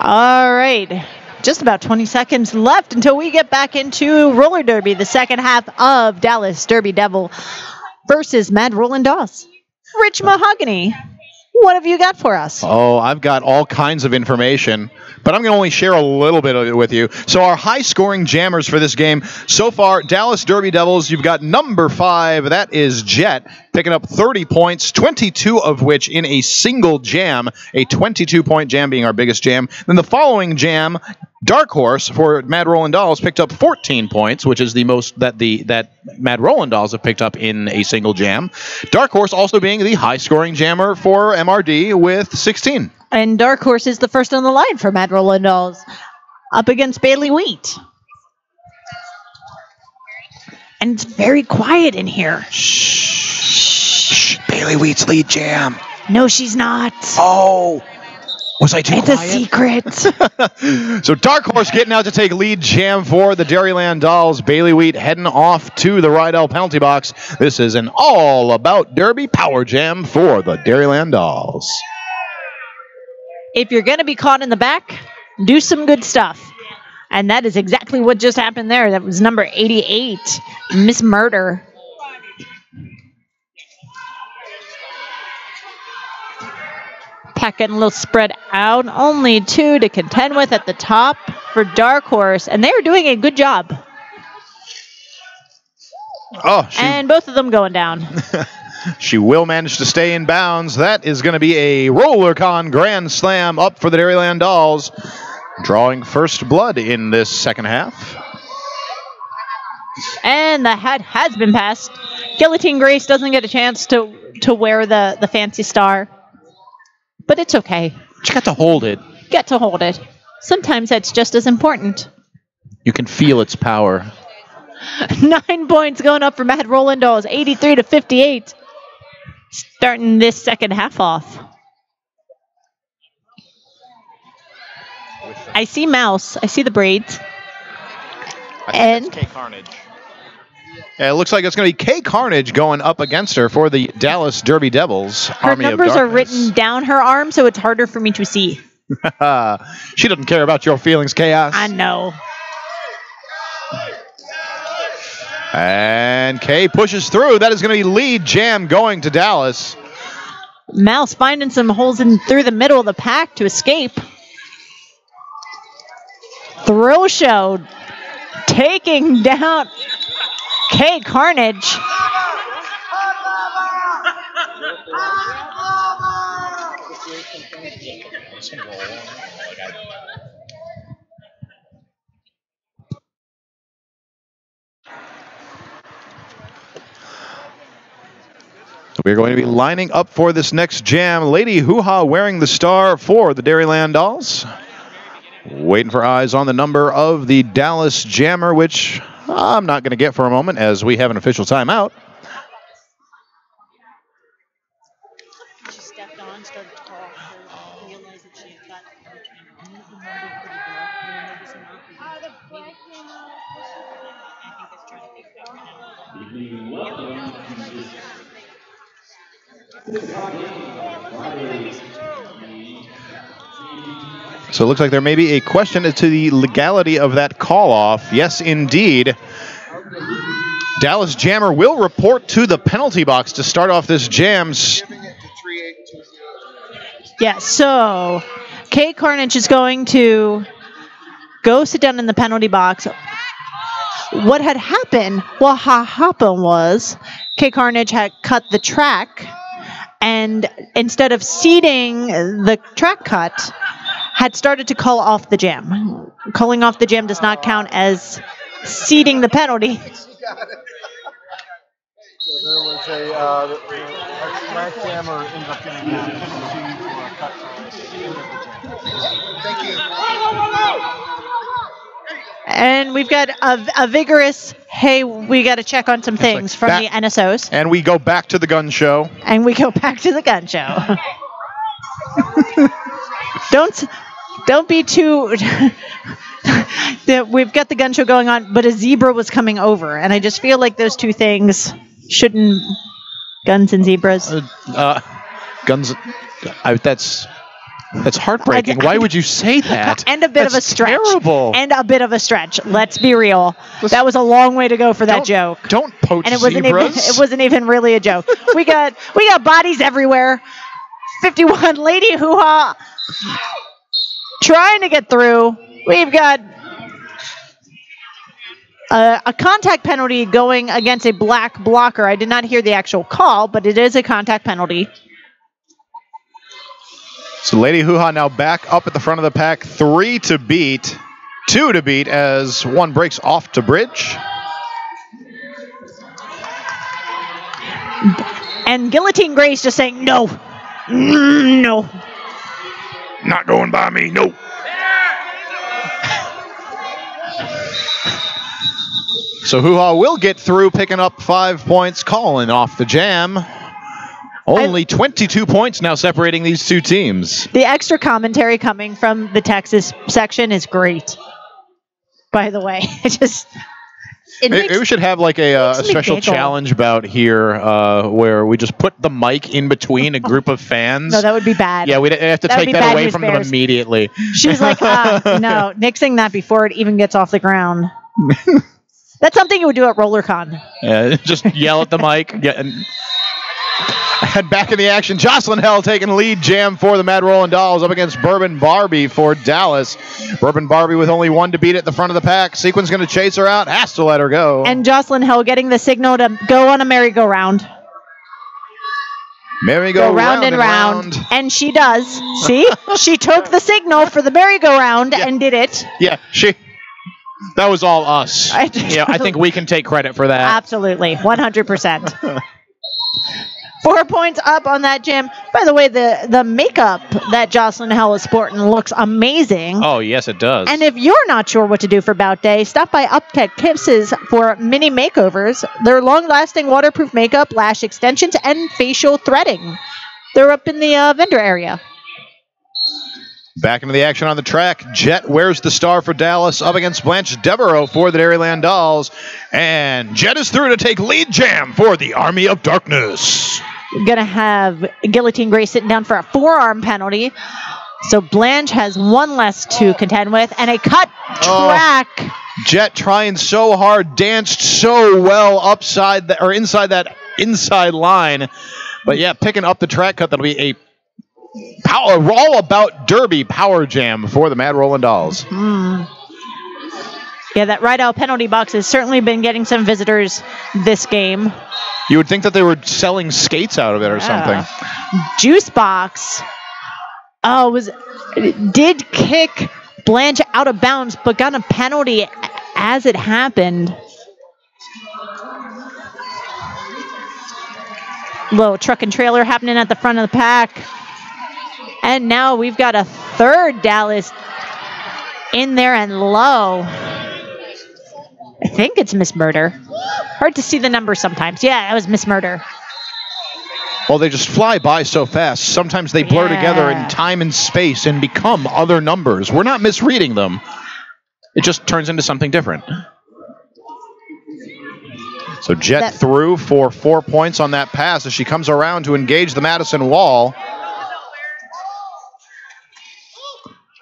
C: All right. Just about 20 seconds left until we get back into roller derby, the second half of Dallas Derby Devil versus Mad Roland Dawes. Rich Mahogany, what have you got for us?
B: Oh, I've got all kinds of information, but I'm going to only share a little bit of it with you. So our high-scoring jammers for this game, so far, Dallas Derby Devils, you've got number 5, that is Jet, picking up 30 points, 22 of which in a single jam, a 22-point jam being our biggest jam. Then the following jam, Dark Horse for Mad Roland Dolls picked up 14 points, which is the most that Mad Roland Dolls have picked up in a single jam. Dark Horse also being the high-scoring jammer for MRD with 16.
C: And Dark Horse is the first on the line for Mad Roland Dolls, up against Bailey Wheat. And it's very quiet in here.
B: Shh. Bailey Wheat's lead jam.
C: No, she's not.
B: Oh. Was I too
C: It's
B: quiet?
C: a secret.
B: So Dark Horse getting out to take lead jam for the Dairyland Dolls. Bailey Wheat heading off to the Rydell penalty box. This is an all-about Derby power jam for the Dairyland Dolls.
C: If you're going to be caught in the back, do some good stuff. And that is exactly what just happened there. That was number 88, Miss Murder. Pack getting a little spread out. Only 2 to contend with at the top for Dark Horse. And they're doing a good job.
B: Oh,
C: And both of them going down.
B: she will manage to stay in bounds. That is going to be a RollerCon Grand Slam up for the Dairyland Dolls. Drawing first blood in this second half.
C: And the hat has been passed. Guillotine Grace doesn't get a chance to wear the fancy star. But it's okay.
B: She got to hold it.
C: Get to hold it. Sometimes that's just as important.
B: You can feel its power.
C: 9 points going up for Mad Roland Dolls, 83 to 58. Starting this second half off. I see Mouse. I see the braids. And
B: K Carnage. Yeah, it looks like it's going to be K Carnage going up against her for the Dallas Derby Devils.
C: her
B: Army of
C: numbers are
B: Darkness.
C: written down her arm, so it's harder for me to see.
B: She doesn't care about your feelings, Chaos.
C: I know.
B: And Kay pushes through. That is going to be lead jam going to Dallas.
C: Mouse finding some holes in through the middle of the pack to escape. Thrill Show taking down K Carnage.
B: We're going to be lining up for this next jam. Lady Hoo-Ha wearing the star for the Dairyland Dolls. Waiting for eyes on the number of the Dallas Jammer, which I'm not going to get for a moment as we have an official timeout.
C: She stepped on, started to talk, realized that she had got
B: So it looks like there may be a question as to the legality of that call-off. Yes, indeed. Dallas Jammer will report to the penalty box to start off this jam.
C: Yeah, so K Carnage is going to go sit down in the penalty box. What had happened, what happened was K Carnage had cut the track, and instead of seating the track cut, had started to call off the jam. Calling off the jam does not count as seating the penalty.
E: So there was a track jammer ended up getting a penalty for a cut. Thank you.
C: And we've got a vigorous, hey, we got to check on some things from the NSOs.
B: And we go back to the gun show.
C: And we go back to the gun show. Don't be too... We've got the gun show going on, but a zebra was coming over. And I just feel like those two things shouldn't... Guns and zebras.
B: Guns... that's... That's heartbreaking. Why would you say that?
C: And a bit of a
B: That's
C: stretch.
B: Terrible.
C: And a bit of a stretch. Let's be real. That was a long way to go for that joke.
B: Don't poach
C: And it
B: zebras.
C: wasn't even really a joke. We got bodies everywhere. 51 Lady HaHa trying to get through. We've got a contact penalty going against a black blocker. I did not hear the actual call, but it is a contact penalty.
B: So Lady HaHa now back up at the front of the pack. 3 to beat. 2 to beat as one breaks off to bridge.
C: And Guillotine Grace just saying, no. No.
B: Not going by me, no. So HaHa will get through, picking up 5 points, calling off the jam. Only 22 points now separating these two teams.
C: The extra commentary coming from the Texas section is great. By the way,
B: Maybe we should have like a special challenge bout here where we just put the mic in between a group of fans.
C: No, that would be bad.
B: Yeah, we'd have to take that away from them immediately.
C: She's like, no, nixing that before it even gets off the ground. That's something you would do at RollerCon.
B: Yeah, just yell at the mic. And back in the action, Jocelyn Hell taking lead jam for the Mad Rollin' Dolls up against Bourbon Barbie for Dallas. Bourbon Barbie with only 1 to beat at the front of the pack. Sequin's going to chase her out, has to let her go.
C: And Jocelyn Hell getting the signal to go on a merry-go-round.
B: Merry-go
C: round and round. And she does. See? She took the signal for the merry-go-round and did it.
B: Yeah, that was all us. I think we can take credit for that.
C: Absolutely. 100%. 4 points up on that jam. By the way, the makeup that Jocelyn Hell is sporting looks amazing.
B: Oh, yes, it does.
C: And if you're not sure what to do for Bout Day, stop by Uptech Kisses for mini makeovers. They're long-lasting waterproof makeup, lash extensions, and facial threading. They're up in the vendor area.
B: Back into the action on the track. Jet wears the star for Dallas up against Blanche Devereaux for the Dairyland Dolls. And Jet is through to take lead jam for the Army of Darkness.
C: Going to have Guillotine Grace sitting down for a forearm penalty. So Blanche has 1 less to contend with. And a cut track.
B: Jet trying so hard, danced so well inside that inside line. But yeah, picking up the track cut. That'll be a all about Derby power jam for the Mad Rollin' Dolls.
C: Yeah, that ride out penalty box has certainly been getting some visitors this game.
B: You would think that they were selling skates out of it or something.
C: Juice box. Did kick Blanche out of bounds, but got a penalty as it happened. Little truck and trailer happening at the front of the pack. And now we've got a third Dallas in there and low. I think it's Miss Murder. Hard to see the numbers sometimes. Yeah, that was Miss Murder.
B: Well, they just fly by so fast. Sometimes they blur together in time and space and become other numbers. We're not misreading them. It just turns into something different. So Jet through for 4 points on that pass as she comes around to engage the Madison wall.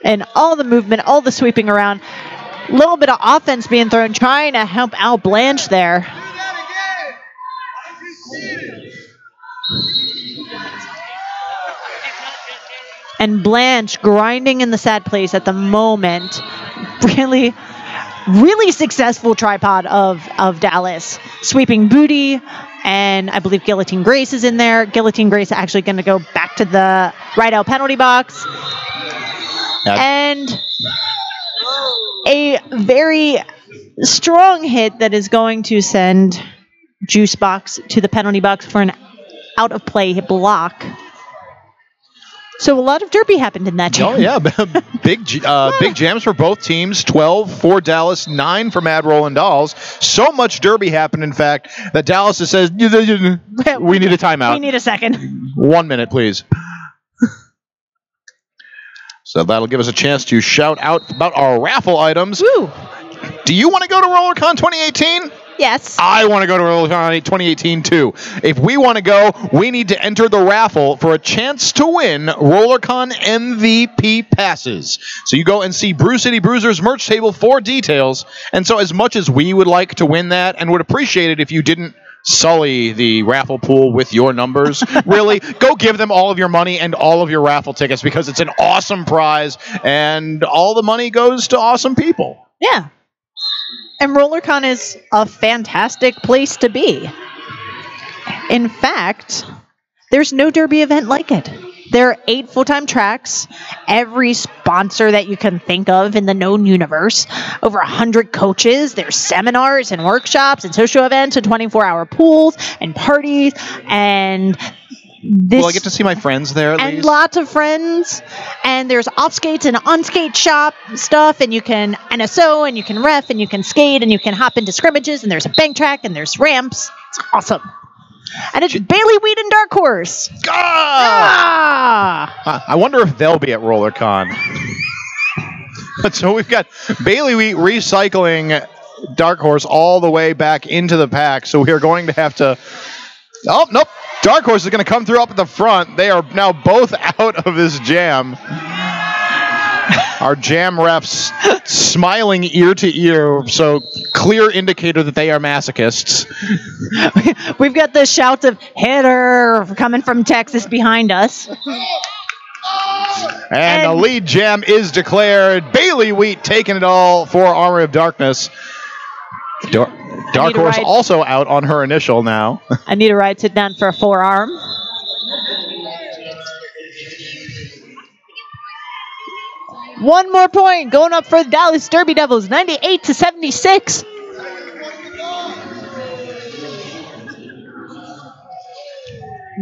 C: And all the movement, all the sweeping around. A little bit of offense being thrown, trying to help out Blanche there. And Blanche grinding in the sad place at the moment. Really, really successful tripod of Dallas. Sweeping booty, and I believe Guillotine Grace is in there. Guillotine Grace actually going to go back to the right out penalty box. And a very strong hit that is going to send Juice Box to the penalty box for an out-of-play block. So a lot of derby happened in that jam.
B: Oh, yeah. Big jams for both teams. 12 for Dallas, 9 for Mad Rollin' Dolls. So much derby happened, in fact, that Dallas says, we need a timeout.
C: We need a second.
B: 1 minute, please. So that'll give us a chance to shout out about our raffle items.
C: Woo.
B: Do you want to go to RollerCon 2018?
C: Yes.
B: I want to go to RollerCon 2018 too. If we want to go, we need to enter the raffle for a chance to win RollerCon MVP passes. So you go and see Brew City Bruisers merch table for details. And so as much as we would like to win that and would appreciate it if you didn't sully the raffle pool with your numbers, really, go give them all of your money and all of your raffle tickets because it's an awesome prize and all the money goes to awesome people.
C: Yeah. And RollerCon is a fantastic place to be. In fact, there's no Derby event like it. There are 8 full-time tracks, every sponsor that you can think of in the known universe, over 100 coaches, there's seminars and workshops and social events and 24-hour pools and parties and this,
B: Will I get to see my friends there at
C: and
B: least?
C: lots of friends, and there's off skates and on skate shop stuff, and you can NSO and you can ref and you can skate and you can hop into scrimmages, and there's a bank track and there's ramps. It's awesome. And it's Bailey Wheat and Dark Horse. Ah!
B: I wonder if they'll be at RollerCon. So we've got Bailey Wheat recycling Dark Horse all the way back into the pack. So we are going to have to... Oh, nope. Dark Horse is going to come through up at the front. They are now both out of this jam. Our jam refs smiling ear to ear, so clear indicator that they are masochists.
C: We've got the shouts of hitter coming from Texas behind us.
B: And the lead jam is declared. Bailey Wheat taking it all for Armory of Darkness. Dark Horse also out on her initial now.
C: I need a ride, sit down for a forearm. One more point going up for the Dallas Derby Devils, 98-76.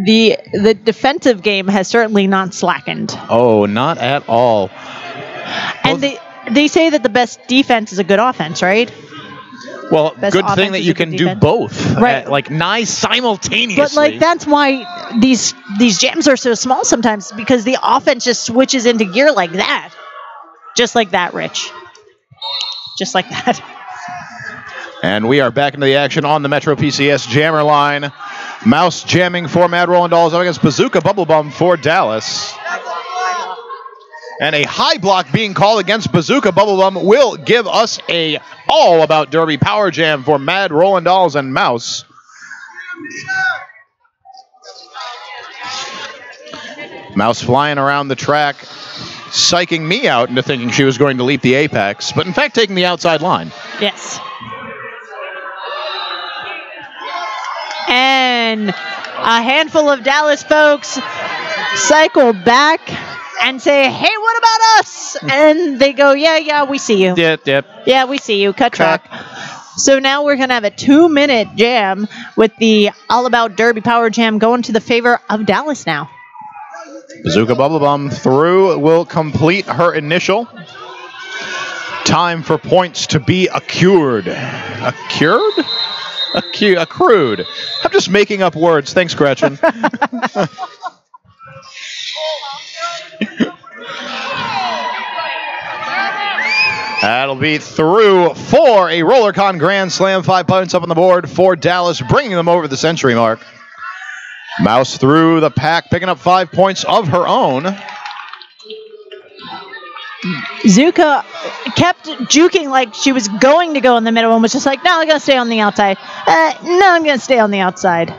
C: The defensive game has certainly not slackened.
B: Oh, not at all.
C: And they say that the best defense is a good offense, right?
B: Well,
C: Best
B: good thing
C: offense
B: that
C: is
B: you
C: a good
B: can do
C: defense.
B: both,
C: Right.
B: like nice simultaneously.
C: But like that's why these jams are so small sometimes, because the offense just switches into gear like that. Just like that, Rich. Just like that.
B: And we are back into the action on the Metro PCS jammer line. Mouse jamming for Mad Rolling Dolls up against Bazooka Bubble Bum for Dallas. And a high block being called against Bazooka Bubble Bum will give us a all about Derby power jam for Mad Rolling Dolls and Mouse. Mouse flying around the track, psyching me out into thinking she was going to leap the apex, but in fact taking the outside line.
C: Yes. And a handful of Dallas folks cycle back and say, hey, what about us? And they go, yeah, we see you.
B: Yep.
C: Yeah, we see you. Cut track. So now we're going to have a 2-minute jam with the All About Derby Power Jam going to the favor of Dallas now.
B: Bazooka Bubble Bum through will complete her initial. Time for points to be accrued. Accrued? Accrued. I'm just making up words. Thanks, Gretchen. That'll be through for a RollerCon Grand Slam. 5 points up on the board for Dallas, bringing them over the century mark. Mouse through the pack, picking up 5 points of her own.
C: Zuka kept juking like she was going to go in the middle and was just like, no, I'm going to stay on the outside. No, I'm going to stay on the outside.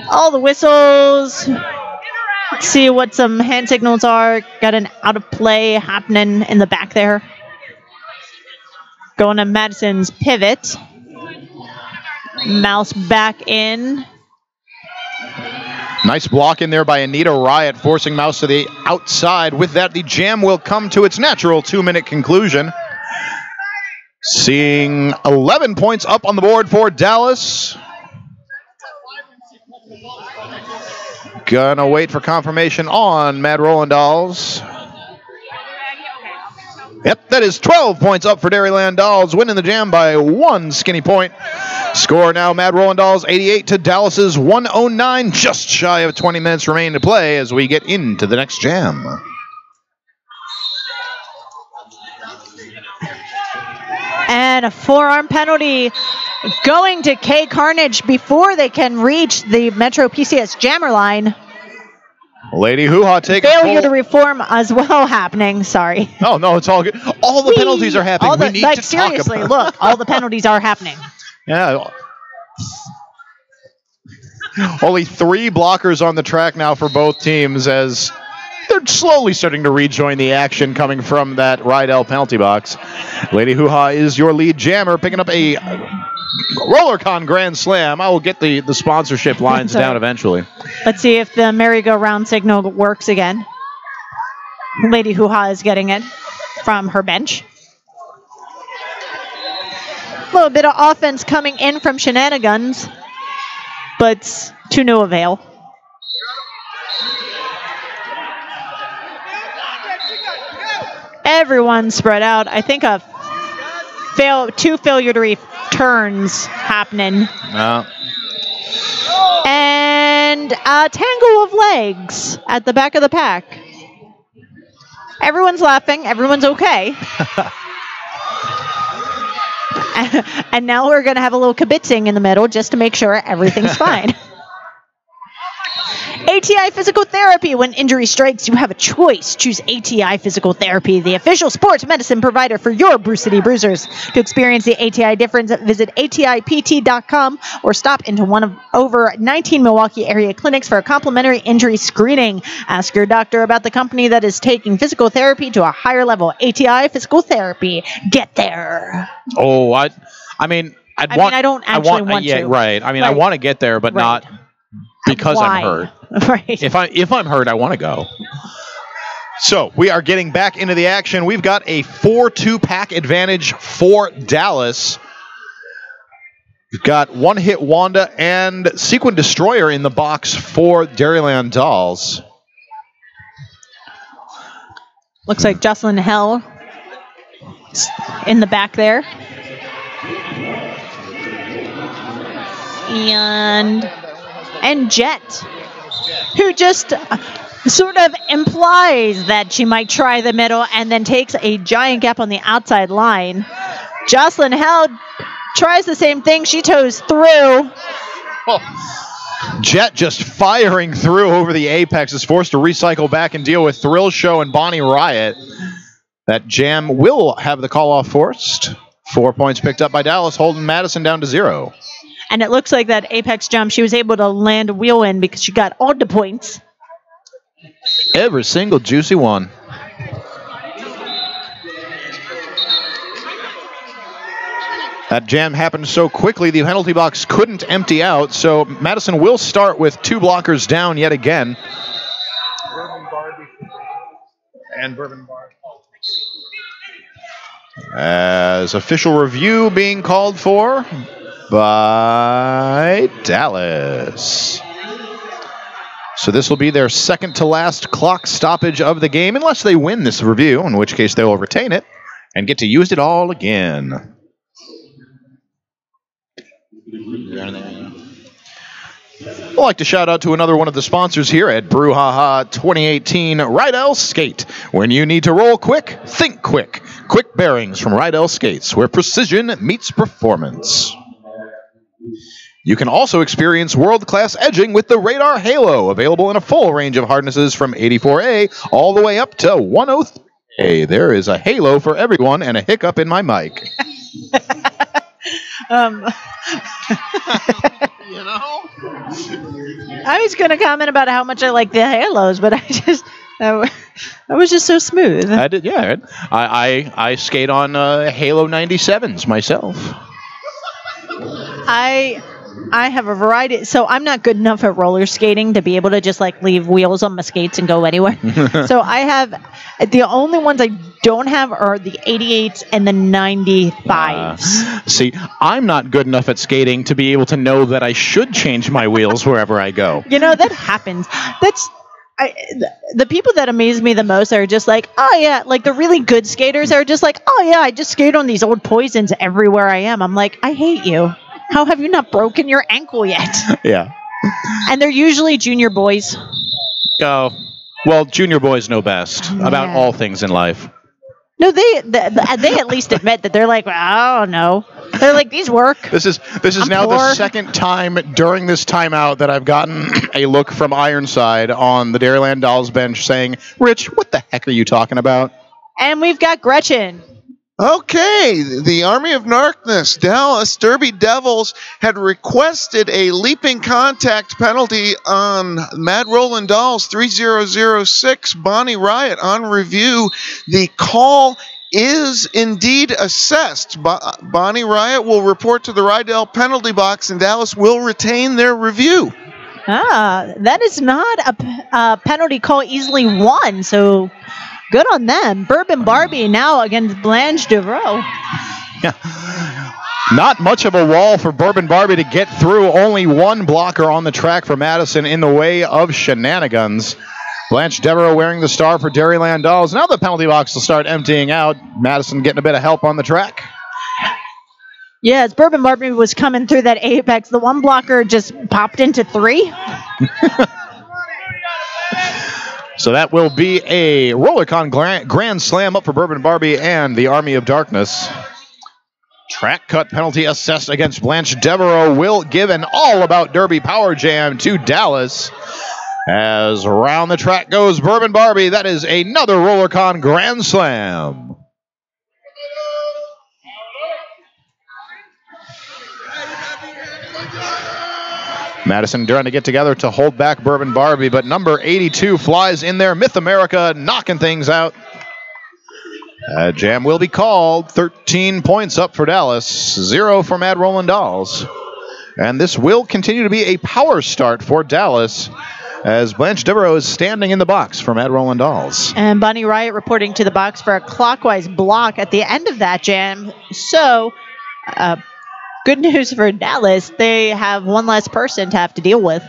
C: All the whistles. Let's see what some hand signals are. Got an out of play happening in the back there. Going to Madison's pivot. Mouse back in.
B: Nice block in there by Anita Riot, forcing Mouse to the outside. With that, the jam will come to its natural 2-minute conclusion. Seeing 11 points up on the board for Dallas. Gonna wait for confirmation on Mad Rollin' Dolls. Yep, that is 12 points up for Dairyland Dolls, winning the jam by 1 skinny point. Score now, Mad Rollin' Dolls 88 to Dallas's 109, just shy of 20 minutes remaining to play as we get into the next jam.
C: And a forearm penalty going to K Carnage before they can reach the Metro PCS jammer line.
B: Lady Hoo-Ha taking
C: Failure to reform as well happening. Sorry.
B: Oh, no, it's all good. All the penalties are happening. We need to
C: seriously,
B: talk about
C: look, all the penalties are happening.
B: Yeah. Only 3 blockers on the track now for both teams as they're slowly starting to rejoin the action coming from that Rydell penalty box. Lady Hoo-Ha is your lead jammer, picking up a RollerCon Grand Slam. I will get the sponsorship lines down eventually.
C: Let's see if the merry-go-round signal works again. Lady Hoo-Ha is getting it from her bench. A little bit of offense coming in from Shenanigans, but to no avail. Everyone spread out. I think two failure to returns happening. And a tangle of legs at the back of the pack. Everyone's laughing. Everyone's okay. And now we're going to have a little kibitzing in the middle just to make sure everything's fine. ATI Physical Therapy. When injury strikes, you have a choice. Choose ATI Physical Therapy, the official sports medicine provider for your Brew City Bruisers. To experience the ATI difference, visit ATIPT.com or stop into one of over 19 Milwaukee area clinics for a complimentary injury screening. Ask your doctor about the company that is taking physical therapy to a higher level. ATI Physical Therapy. Get there.
B: Oh, I mean, I
C: don't actually want to.
B: Yeah, right. I mean, I want to get there, but not because I'm hurt.
C: Right.
B: If I'm hurt, I want to go. So we are getting back into the action. We've got a 4-2 pack advantage for Dallas. We've got One Hit Wanda and Sequin Destroyer in the box for Dairyland Dolls.
C: Looks like Jocelyn Hell in the back there. And Jet, who just sort of implies that she might try the middle and then takes a giant gap on the outside line. Jocelyn Held tries the same thing. She toes through.
B: Jet just firing through over the apex is forced to recycle back and deal with Thrill Show and Bonnie Riot. That jam will have the call off forced. 4 points picked up by Dallas, holding Madison down to 0.
C: And it looks like that apex jump, she was able to land a wheel in because she got all the points.
B: Every single juicy one. That jam happened so quickly, the penalty box couldn't empty out, so Madison will start with 2 blockers down yet again. Bourbon Bar. As official review being called for by Dallas. So this will be their second to last clock stoppage of the game, unless they win this review, in which case they will retain it and get to use it all again. I'd like to shout out to another one of the sponsors here at BrewHaHa 2018, Rydell Skate. When you need to roll quick, think quick. Quick bearings from Rydell Skates, where precision meets performance. You can also experience world-class edging with the Radar Halo, available in a full range of hardnesses from 84A all the way up to 103A. There is a halo for everyone and a hiccup in my mic.
D: You know?
C: I was going to comment about how much I like the halos, but that was just so smooth.
B: I did, yeah. I skate on Halo 97s myself.
C: I have a variety. So I'm not good enough at roller skating to be able to just like leave wheels on my skates and go anywhere. So I have the only ones I don't have are the 88s and the 95s.
B: See, I'm not good enough at skating to be able to know that I should change my wheels wherever I go.
C: You know, that happens. The people that amaze me the most are just like, oh yeah, like the really good skaters are just like, oh yeah, I just skate on these old Poisons everywhere I am. I'm like, I hate you. How have you not broken your ankle yet?
B: Yeah.
C: And they're usually junior boys.
B: Oh, well, junior boys know best about all things in life.
C: No, they at least admit that they're like, I don't know. They're like, these work.
B: This is
C: I'm
B: now
C: poor.
B: the second time during this timeout that I've gotten a look from Ironside on the Dairyland Dolls bench saying, Rich, what the heck are you talking about?
C: And we've got Gretchen.
D: Okay, the Army of Darkness, Dallas Derby Devils had requested a leaping contact penalty on Mad Roland Dolls 3006 Bonnie Riot. On review, the call is indeed assessed. Bonnie Riot will report to the Rydell penalty box, and Dallas will retain their review.
C: That is not a penalty call easily won, so good on them. Bourbon Barbie now against Blanche Devereaux.
B: Not much of a wall for Bourbon Barbie to get through. Only one blocker on the track for Madison in the way of shenanigans. Blanche Devereaux wearing the star for Dairyland Dolls. Now the penalty box will start emptying out. Madison getting a bit of help on the track.
C: Yeah, as Bourbon Barbie was coming through that apex, the one blocker just popped into 3.
B: So that will be a RollerCon Grand Slam up for Bourbon Barbie and the Army of Darkness. Track cut penalty assessed against Blanche Devereaux will give an all-about Derby power jam to Dallas. As around the track goes Bourbon Barbie, that is another RollerCon Grand Slam. Madison trying to get together to hold back Bourbon Barbie, but number 82 flies in there. Myth America knocking things out. Jam will be called. 13 points up for Dallas, 0 for Mad Roland Dolls. And this will continue to be a power start for Dallas as Blanche Devereaux is standing in the box for Mad Roland Dolls.
C: And Bonnie Riot reporting to the box for a clockwise block at the end of that jam. So, good news for Dallas. They have one less person to have to deal with.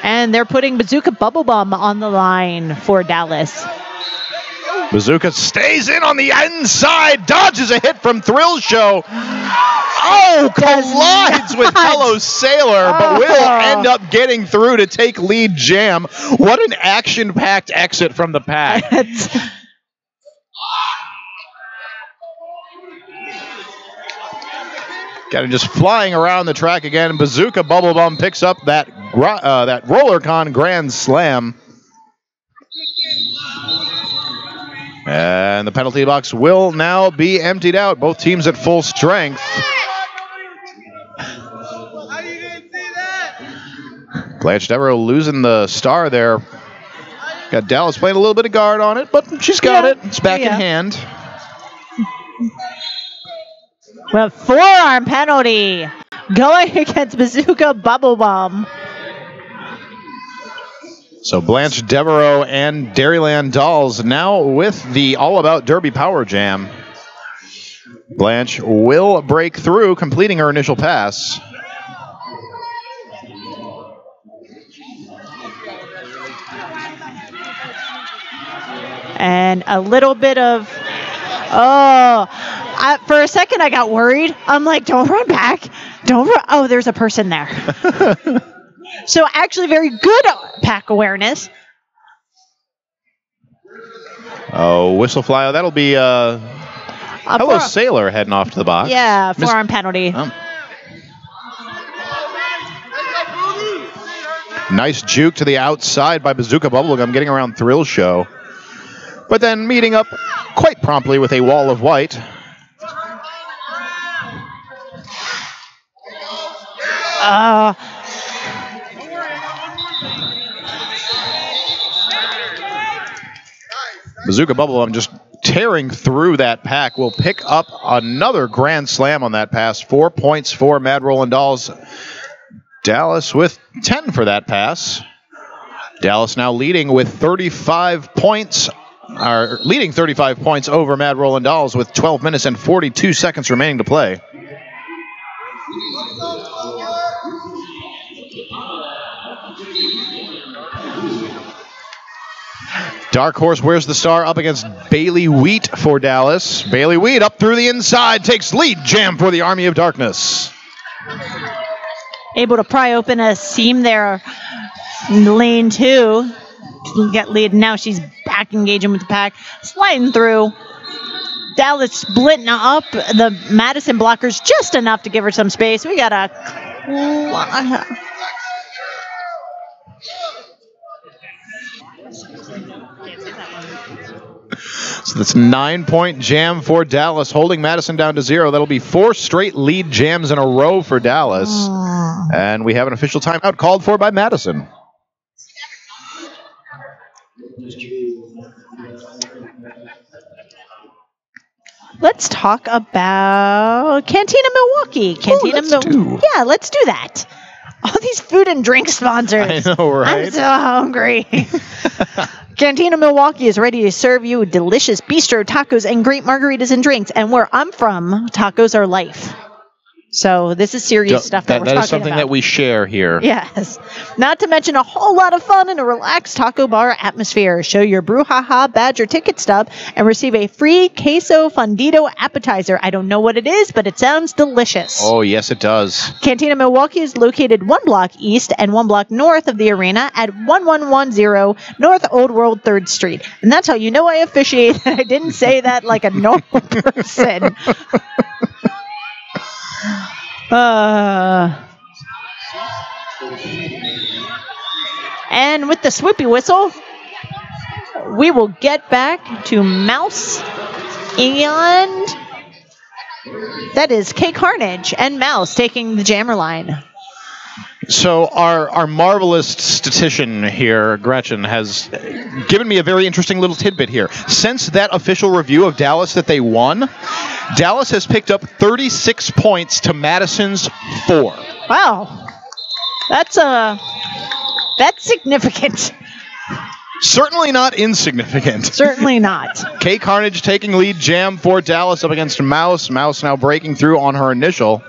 C: And they're putting Bazooka Bubble Bum on the line for Dallas.
B: Bazooka stays in on the inside, dodges a hit from Thrill Show. Oh, collides with Hello Sailor, but will end up getting through to take lead Jam. What an action-packed exit from the pack. Kind of just flying around the track again. Bazooka Bubblebum picks up that RollerCon Grand Slam. And the penalty box will now be emptied out. Both teams at full strength. Blanche Devereaux losing the star there. Got Dallas playing a little bit of guard on it, but she's got it. It's back in hand.
C: Well, forearm penalty going against Bazooka Bubblebum.
B: So Blanche Devereaux and Dairyland Dolls now with the All About Derby Power Jam. Blanche will break through, completing her initial pass.
C: And a little bit of, for a second I got worried. I'm like, don't run back. Don't run. Oh, there's a person there. So actually very good pack awareness.
B: Oh, whistle fly. That'll be Hello Sailor heading off to the box.
C: Yeah, forearm penalty.
B: Nice juke to the outside by Bazooka Bubblegum, getting around Thrill Show. But then meeting up quite promptly with a wall of white. Bazooka Bubblegum just tearing through that pack will pick up another grand slam on that pass. 4 points for Mad Roland Dolls. Dallas with 10 for that pass. Dallas now leading with 35 points. Leading 35 points over Mad Roland Dolls with 12 minutes and 42 seconds remaining to play. Dark Horse wears the star up against Bailey Wheat for Dallas. Bailey Wheat up through the inside, takes lead jam for the Army of Darkness.
C: Able to pry open a seam there in lane 2. get lead. Now she's back engaging with the pack, sliding through. Dallas splitting up the Madison blockers just enough to give her some space. We got a...
B: So that's 9-point jam for Dallas, holding Madison down to 0. That'll be 4 straight lead jams in a row for Dallas. And we have an official timeout called for by Madison.
C: Let's talk about Cantina Milwaukee. Yeah, let's do that. All these food and drink sponsors.
B: I know, right?
C: I'm so hungry. Cantina Milwaukee is ready to serve you delicious bistro tacos and great margaritas and drinks. And where I'm from, tacos are life. So this is serious stuff that we're talking about.
B: That is something that we share here.
C: Yes. Not to mention a whole lot of fun in a relaxed taco bar atmosphere. Show your BrewHaHa badge or ticket stub and receive a free queso fundido appetizer. I don't know what it is, but it sounds delicious.
B: Oh, yes, it does.
C: Cantina Milwaukee is located 1 block east and 1 block north of the arena at 1110 North Old World 3rd Street. And that's how you know I officiate. I didn't say that like a normal person. And with the swoopy whistle, we will get back to Mouse and that is K Carnage and Mouse taking the jammer line.
B: So our marvelous statistician here, Gretchen, has given me a very interesting little tidbit here. Since that official review of Dallas that they won, Dallas has picked up 36 points to Madison's 4.
C: Wow. That's significant.
B: Certainly not insignificant.
C: Certainly not.
B: K Carnage taking lead jam for Dallas up against Mouse. Mouse now breaking through on her initial.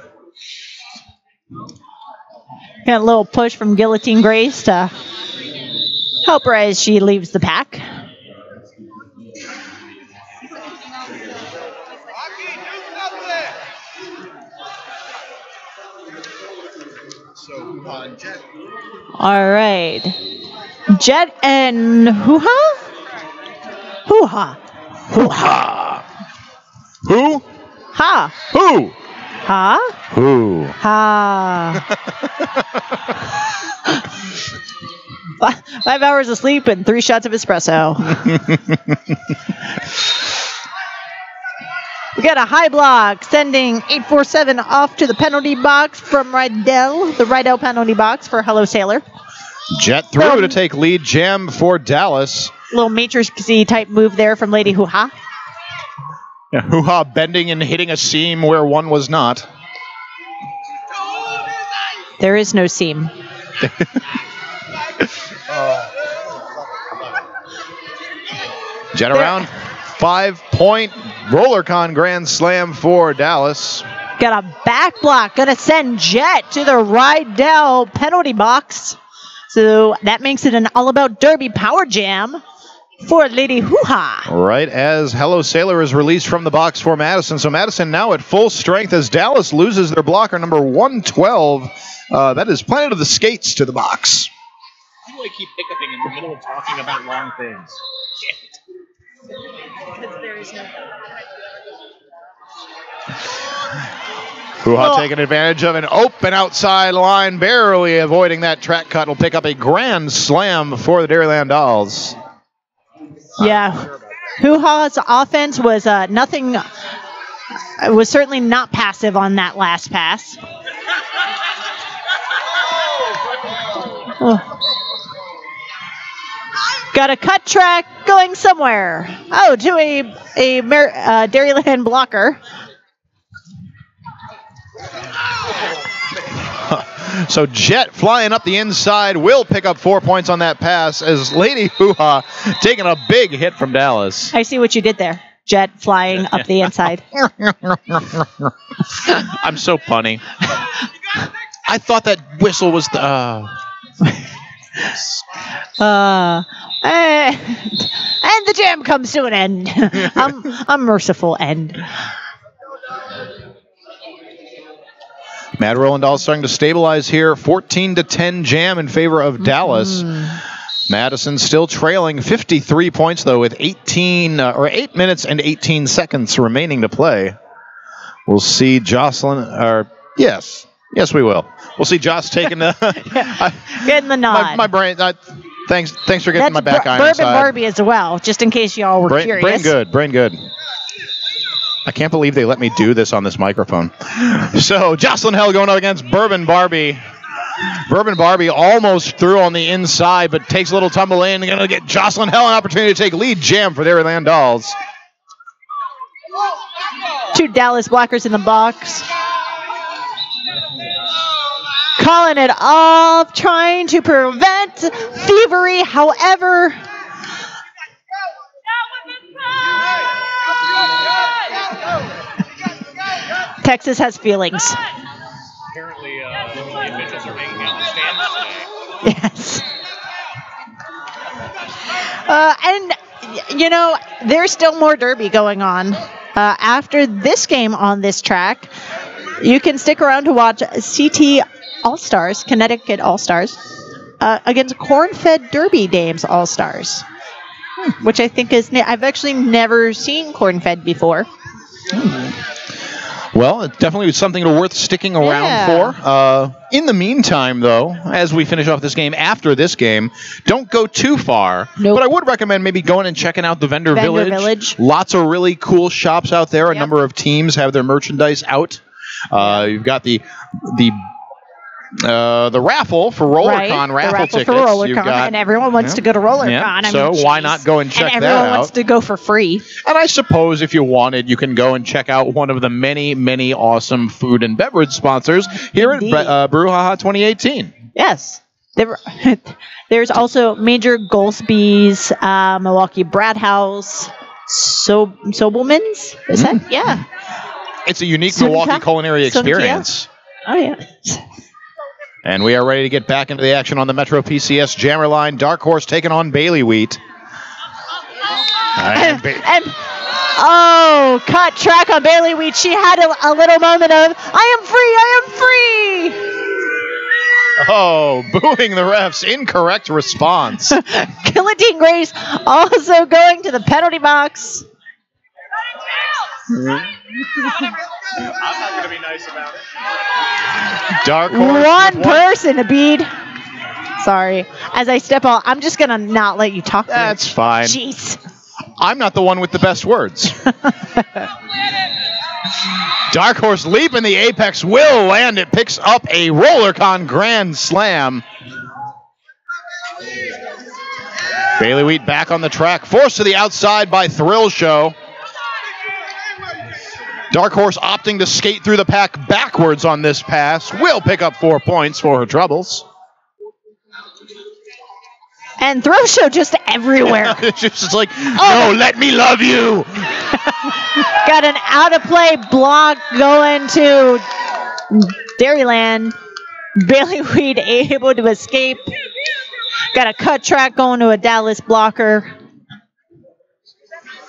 C: Got a little push from Guillotine Grace to help her as she leaves the pack. All right. Jet and BrewHaHa? BrewHaHa.
B: BrewHaHa. Who?
C: Ha.
B: Who?
C: Ha?
B: Who?
C: Ha. 5 hours of sleep and 3 shots of espresso. We got a high block sending 847 off to the penalty box from Rydell, the Rydell penalty box for Hello Sailor.
B: Jet through to take lead jam for Dallas.
C: Little matrixy type move there from Lady BrewHaHa.
B: Yeah, BrewHaHa bending and hitting a seam where one was not.
C: There is no seam.
B: Jet around. 5-point RollerCon Grand Slam for Dallas.
C: Got a back block. Gonna send Jet to the Rydell penalty box. So that makes it an all-about derby power jam for Lady BrewHaHa.
B: Right as Hello Sailor is released from the box for Madison. So Madison now at full strength as Dallas loses their blocker number 112. That is Planet of the Skates to the box.
A: Why do I keep hiccuping in the middle of talking about long things?
B: BrewHaHa taking advantage of an open outside line, barely avoiding that track cut. Will pick up a grand slam for the Dairyland Dolls.
C: Yeah, BrewHaHa's offense was nothing. It was certainly not passive on that last pass. Oh. Got a cut track going somewhere. Oh, to a Dairyland blocker.
B: So Jet flying up the inside will pick up 4 points on that pass as Lady BrewHaHa taking a big hit from Dallas.
C: I see what you did there. Jet flying up the inside.
B: I'm so punny. I thought that whistle was the...
C: And the jam comes to an end. A merciful end.
B: Mad Roland Dolls starting to stabilize here. 14-10 jam in favor of Dallas. Madison still trailing 53 points, though, with 8 minutes and 18 seconds remaining to play. We'll see Jocelyn, yes, we will. We'll see Joss taking the...
C: Getting the nod.
B: My brain, thanks for getting my back iron
C: Bourbon
B: side.
C: Barbie as well, just in case y'all were curious.
B: Brain good. I can't believe they let me do this on this microphone. So, Jocelyn Hell going up against Bourbon Barbie. Bourbon Barbie almost through on the inside, but takes a little tumble in. Going to get Jocelyn Hell an opportunity to take lead jam for Dairyland Dolls.
C: 2 Dallas blockers in the box. Calling it off, trying to prevent thievery. However, Texas has feelings.
A: Apparently, the bitches are making out the stands today.
C: Yes. And, you know, there's still more derby going on. After this game on this track, you can stick around to watch CT All-Stars, Connecticut All-Stars, against Corn-Fed Derby Dames All-Stars, which I think is... I've actually never seen Corn-Fed before.
B: Well, it definitely was something worth sticking around for. In the meantime, though, as we finish off this game, after this game, don't go too far.
C: Nope.
B: But I would recommend maybe going and checking out the Vendor Village. Lots of really cool shops out there. A number of teams have their merchandise out. You've got the raffle for RollerCon raffle tickets.
C: For RollerCon, and everyone wants to go to RollerCon.
B: So why not go and check that out?
C: And everyone wants to go for free.
B: And I suppose if you wanted, you can go and check out one of the many, many awesome food and beverage sponsors here at BrewHaHa 2018.
C: Yes. There's also Major Goldsby's, Milwaukee Brat House, Sobelman's. Is that? Yeah.
B: It's a unique Milwaukee culinary experience.
C: Oh, yeah.
B: And we are ready to get back into the action on the Metro PCS Jammer line. Dark Horse taking on Bailey Wheat.
C: Cut track on Bailey Wheat. She had a little moment of, I am free.
B: Oh, booing the refs. Incorrect response.
C: Guillotine Grace also going to the penalty box.
A: I'm not going to be nice about it.
B: Dark Horse.
C: One person, Abid. Sorry. As I step on, I'm just going to not let you talk.
B: That's fine.
C: Jeez.
B: I'm not the one with the best words. Dark Horse leap in the apex will land. It picks up a RollerCon Grand Slam. Bailey Wheat back on the track. Forced to the outside by Thrill Show. Dark Horse opting to skate through the pack backwards on this pass. Will pick up 4 points for her troubles.
C: And Thrill Show just everywhere.
B: It's just like, no, let me love you.
C: Got an out-of-play block going to Dairyland. Bailey Wheat able to escape. Got a cut track going to a Dallas blocker.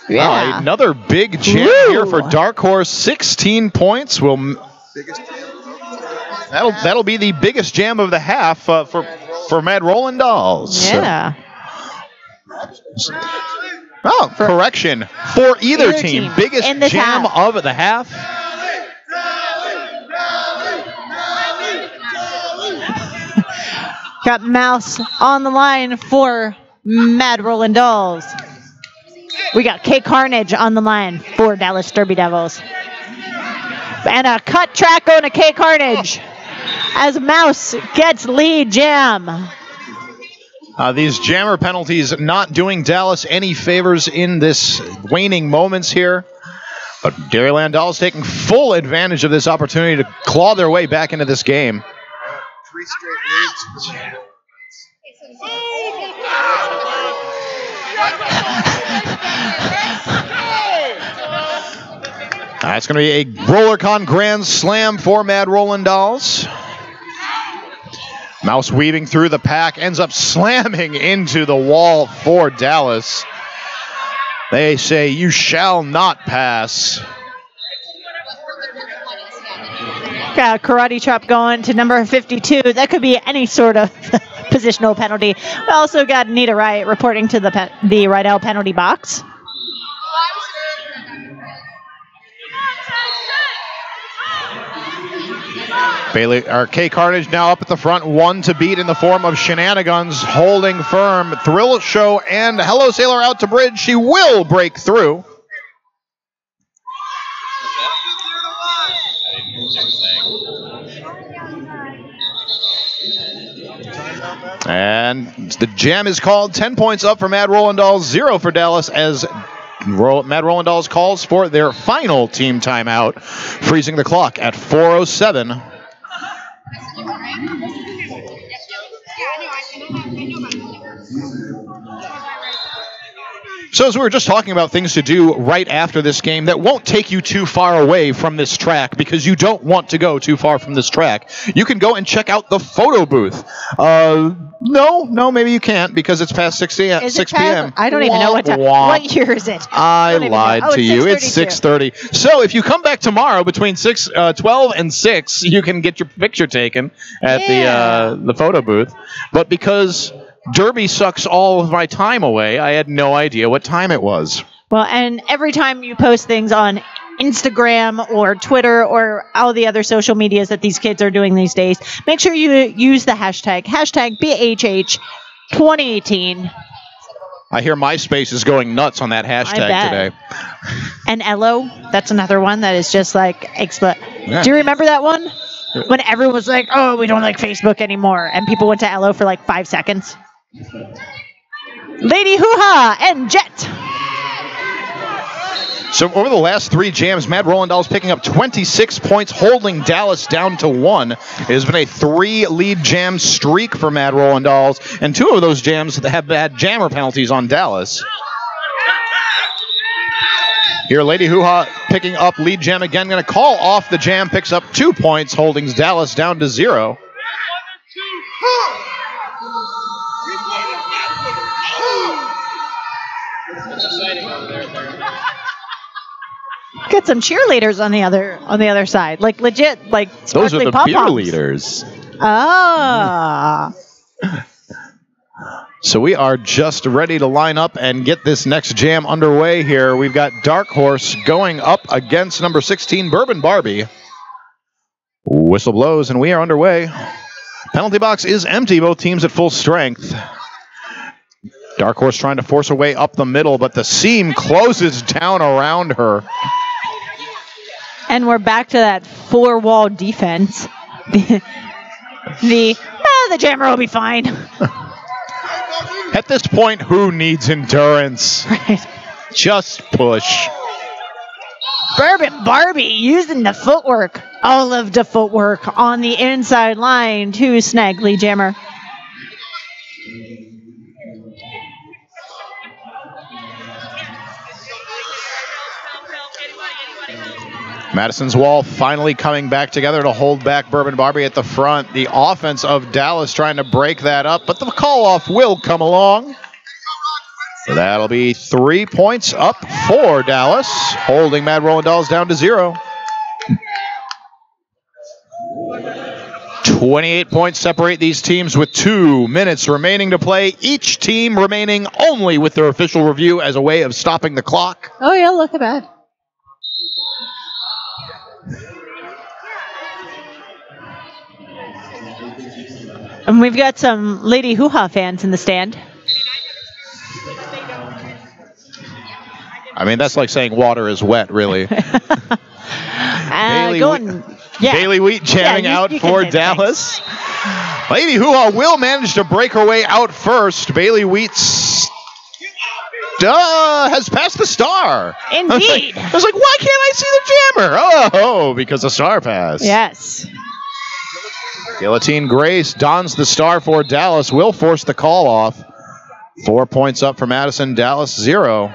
C: Yeah.
B: Another big jam here for Dark Horse. 16 points. That'll be the biggest jam of the half for Mad Rollin' Dolls.
C: Yeah.
B: Correction. For either team. Biggest jam of the half.
C: Got Mouse on the line for Mad Rollin' Dolls. We got K Carnage on the line for Dallas Derby Devils. And a cut track going to K Carnage as Mouse gets lead jam.
B: These jammer penalties not doing Dallas any favors in this waning moments here. But Dairyland Dolls taking full advantage of this opportunity to claw their way back into this game.
D: 3 straight leads.
B: It's going to be a RollerCon Grand Slam for Mad Rollin' Dolls. Mouse weaving through the pack, ends up slamming into the wall for Dallas. They say, you shall not pass.
C: Got a karate chop going to number 52. That could be any sort of positional penalty. We also got Nita Wright reporting to the Rydell penalty box.
B: K Carnage now up at the front, one to beat in the form of Shenanigans, holding firm. Thrill Show and Hello Sailor out to bridge. She will break through. And the jam is called. 10 points up for Mad Rollin' Dolls, 0 for Dallas, as Mad Rollin' Dolls calls for their final team timeout, freezing the clock at 4:07. So as we were just talking about things to do right after this game that won't take you too far away from this track, because you don't want to go too far from this track, you can go and check out the photo booth. No, maybe you can't, because it's past 6 p.m.
C: I don't even know what year is it.
B: I lied to you. It's 6:30. So if you come back tomorrow between 12 and 6, you can get your picture taken at the photo booth. But because Derby sucks all of my time away, I had no idea what time it was.
C: Well, and every time you post things on Instagram or Twitter or all the other social medias that these kids are doing these days, make sure you use the hashtag BHH2018.
B: I hear MySpace is going nuts on that hashtag today.
C: And Elo, that's another one that is just like,
B: yeah.
C: Do you remember that one? When everyone was like, oh, we don't like Facebook anymore, and people went to Elo for like 5 seconds. Lady Hoo-Ha and Jet.
B: So over the last 3 jams, Mad Rollin' Dolls picking up 26 points, holding Dallas down to 1. It has been a 3-lead jam streak for Mad Rollin' Dolls, and 2 of those jams have had jammer penalties on Dallas. Here, Lady Hoo-Ha picking up lead jam again, going to call off the jam, picks up 2 points, holding Dallas down to 0.
C: Got some cheerleaders on the other side, like legit, like
B: those are the
C: pom-poms.
B: beer leaders.
C: Ah.
B: So we are just ready to line up and get this next jam underway here. We've got Dark Horse going up against number 16, Bourbon Barbie. Whistle blows and we are underway. Penalty box is empty, both teams at full strength. Dark Horse trying to force her way up the middle, but the seam closes down around her.
C: And we're back to that 4-wall defense. The jammer will be fine.
B: At this point, who needs endurance?
C: Right.
B: Just push.
C: Bourbon Barbie using the footwork, all of the footwork on the inside line to snag lead jammer.
B: Madison's Wall finally coming back together to hold back Bourbon Barbie at the front. The offense of Dallas trying to break that up, but the call-off will come along. So that'll be 3 points up for Dallas, holding Mad Rollin' Dolls down to 0. 28 points separate these teams with 2 minutes remaining to play. Each team remaining only with their official review as a way of stopping the clock.
C: Oh yeah, look at that. And we've got some Lady Hoo-Ha fans in the stand.
B: I mean, that's like saying water is wet, really. Bailey Wheat jamming out for Dallas. Lady Hoo-Ha will manage to break her way out first. Bailey Wheat has passed the star.
C: Indeed.
B: I was like, why can't I see the jammer? Oh, because the star passed.
C: Yes.
B: Guillotine Grace dons the star for Dallas, will force the call off. 4 points up for Madison, Dallas 0.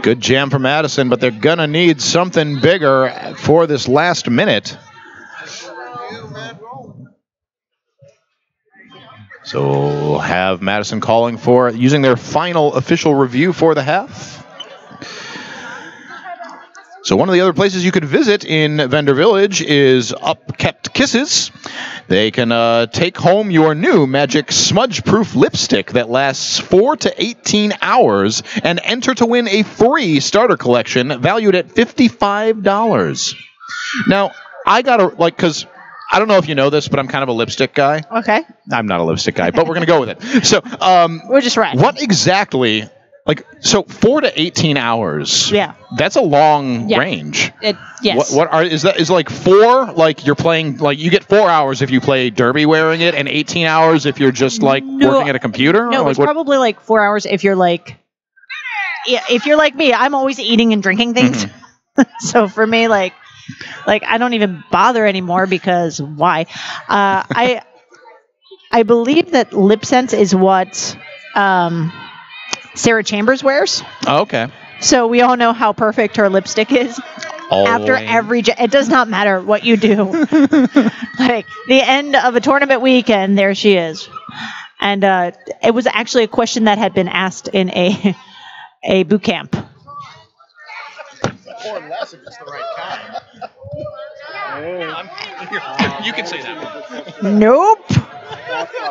B: Good jam for Madison, but they're going to need something bigger for this last minute. So we'll have Madison calling for using their final official review for the half. So one of the other places you could visit in Vendor Village is Upkept Kisses. They can take home your new Magic Smudge-Proof lipstick that lasts 4 to 18 hours and enter to win a free starter collection valued at $55. Now, I gotta, because I don't know if you know this, but I'm kind of a lipstick guy.
C: Okay.
B: I'm not a lipstick guy, but we're going to go with it. So,
C: we're just right.
B: What exactly... 4 to 18 hours.
C: Yeah.
B: That's a long range.
C: Yes.
B: Is like 4, like you're playing, like you get 4 hours if you play Derby wearing it, and 18 hours if you're just working at a computer?
C: No, it's probably like 4 hours if you're like me. I'm always eating and drinking things. Mm-hmm. So for me, like I don't even bother anymore because why? I believe that lip sense is what Sarah Chambers wears.
B: Oh, okay.
C: So we all know how perfect her lipstick is. Always. After every... it does not matter what you do. Like, the end of a tournament weekend, there she is. And it was actually a question that had been asked in a boot camp.
B: Or less if it's the right kind. You can say that.
C: Nope.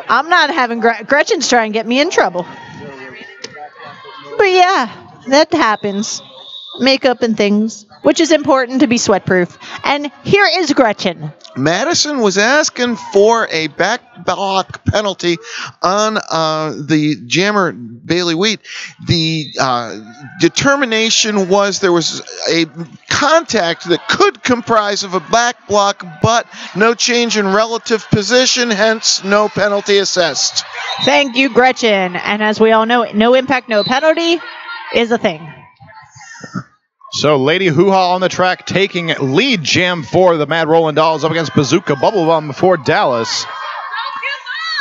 C: I'm not having... Gretchen's trying to get me in trouble. But yeah, that happens. Makeup and things, which is important to be sweat-proof. And here is Gretchen.
D: Madison was asking for a back block penalty on the jammer Bailey Wheat. The determination was there was a contact that could comprise of a back block, but no change in relative position, hence no penalty assessed.
C: Thank you, Gretchen. And as we all know, no impact, no penalty is a thing.
B: So Lady Hoo-Ha on the track taking lead jam for the Mad Rollin' Dolls up against Bazooka Bubblebum for Dallas.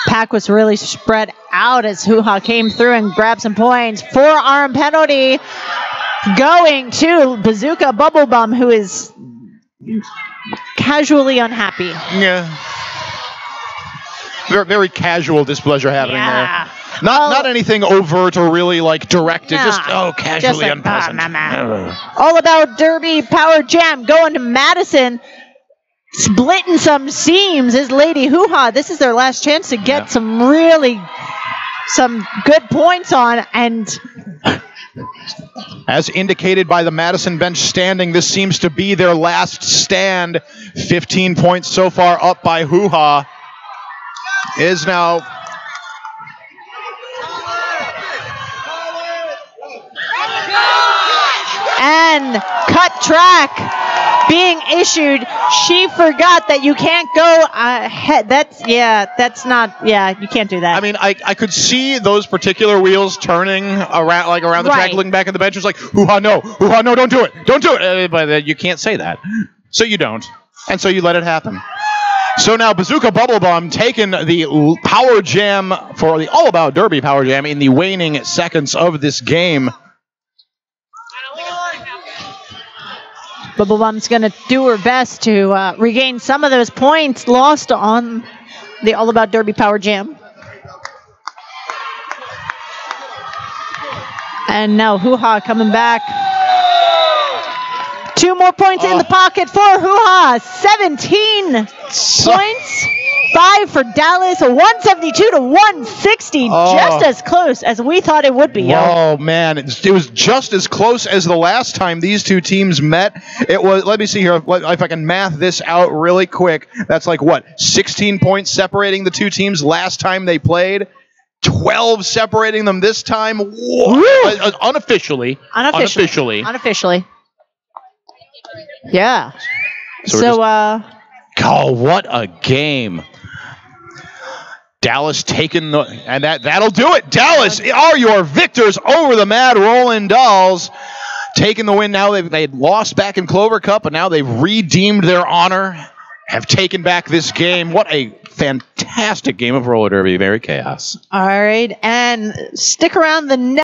C: Pack was really spread out as Hoo-Ha came through and grabbed some points. Forearm penalty going to Bazooka Bubblebum, who is casually unhappy.
B: Yeah. Very, very casual displeasure happening there. Not anything overt or really directed, just casually unpleasant.
C: All About Derby Power Jam going to Madison, splitting some seams is Lady Hoo-Ha. This is their last chance to get some good points on, and
B: as indicated by the Madison bench standing, this seems to be their last stand. 15 points so far up by Hoo-Ha. Is now
C: and cut track being issued. She forgot that you can't go ahead. You can't do that.
B: I mean, I could see those particular wheels turning around the track, looking back at the bench. It's like, Hoo-Ha, no, don't do it. But you can't say that. So you don't. And so you let it happen. So now Bazooka Bubblebum taking the Power Jam for the All About Derby Power Jam in the waning seconds of this game.
C: Bubblebum's going to do her best to regain some of those points lost on the All About Derby Power Jam. And now Hoo-Ha coming back. 2 more points in the pocket for Hoo-Ha. 17 points. 5 for Dallas. 172 to 160. Just as close as we thought it would be.
B: Oh, man. It was just as close as the last time these two teams met. It was. Let me see here if I can math this out really quick. That's 16 points separating the two teams last time they played. 12 separating them this time. Unofficially. Yeah.
C: So
B: what a game. Dallas taking that'll do it. Dallas are your victors over the Mad Rollin' Dolls. Taking the win now. They had lost back in Clover Cup, but now they've redeemed their honor, have taken back this game. What a fantastic game of roller derby. Very chaos.
C: All right, and stick around the next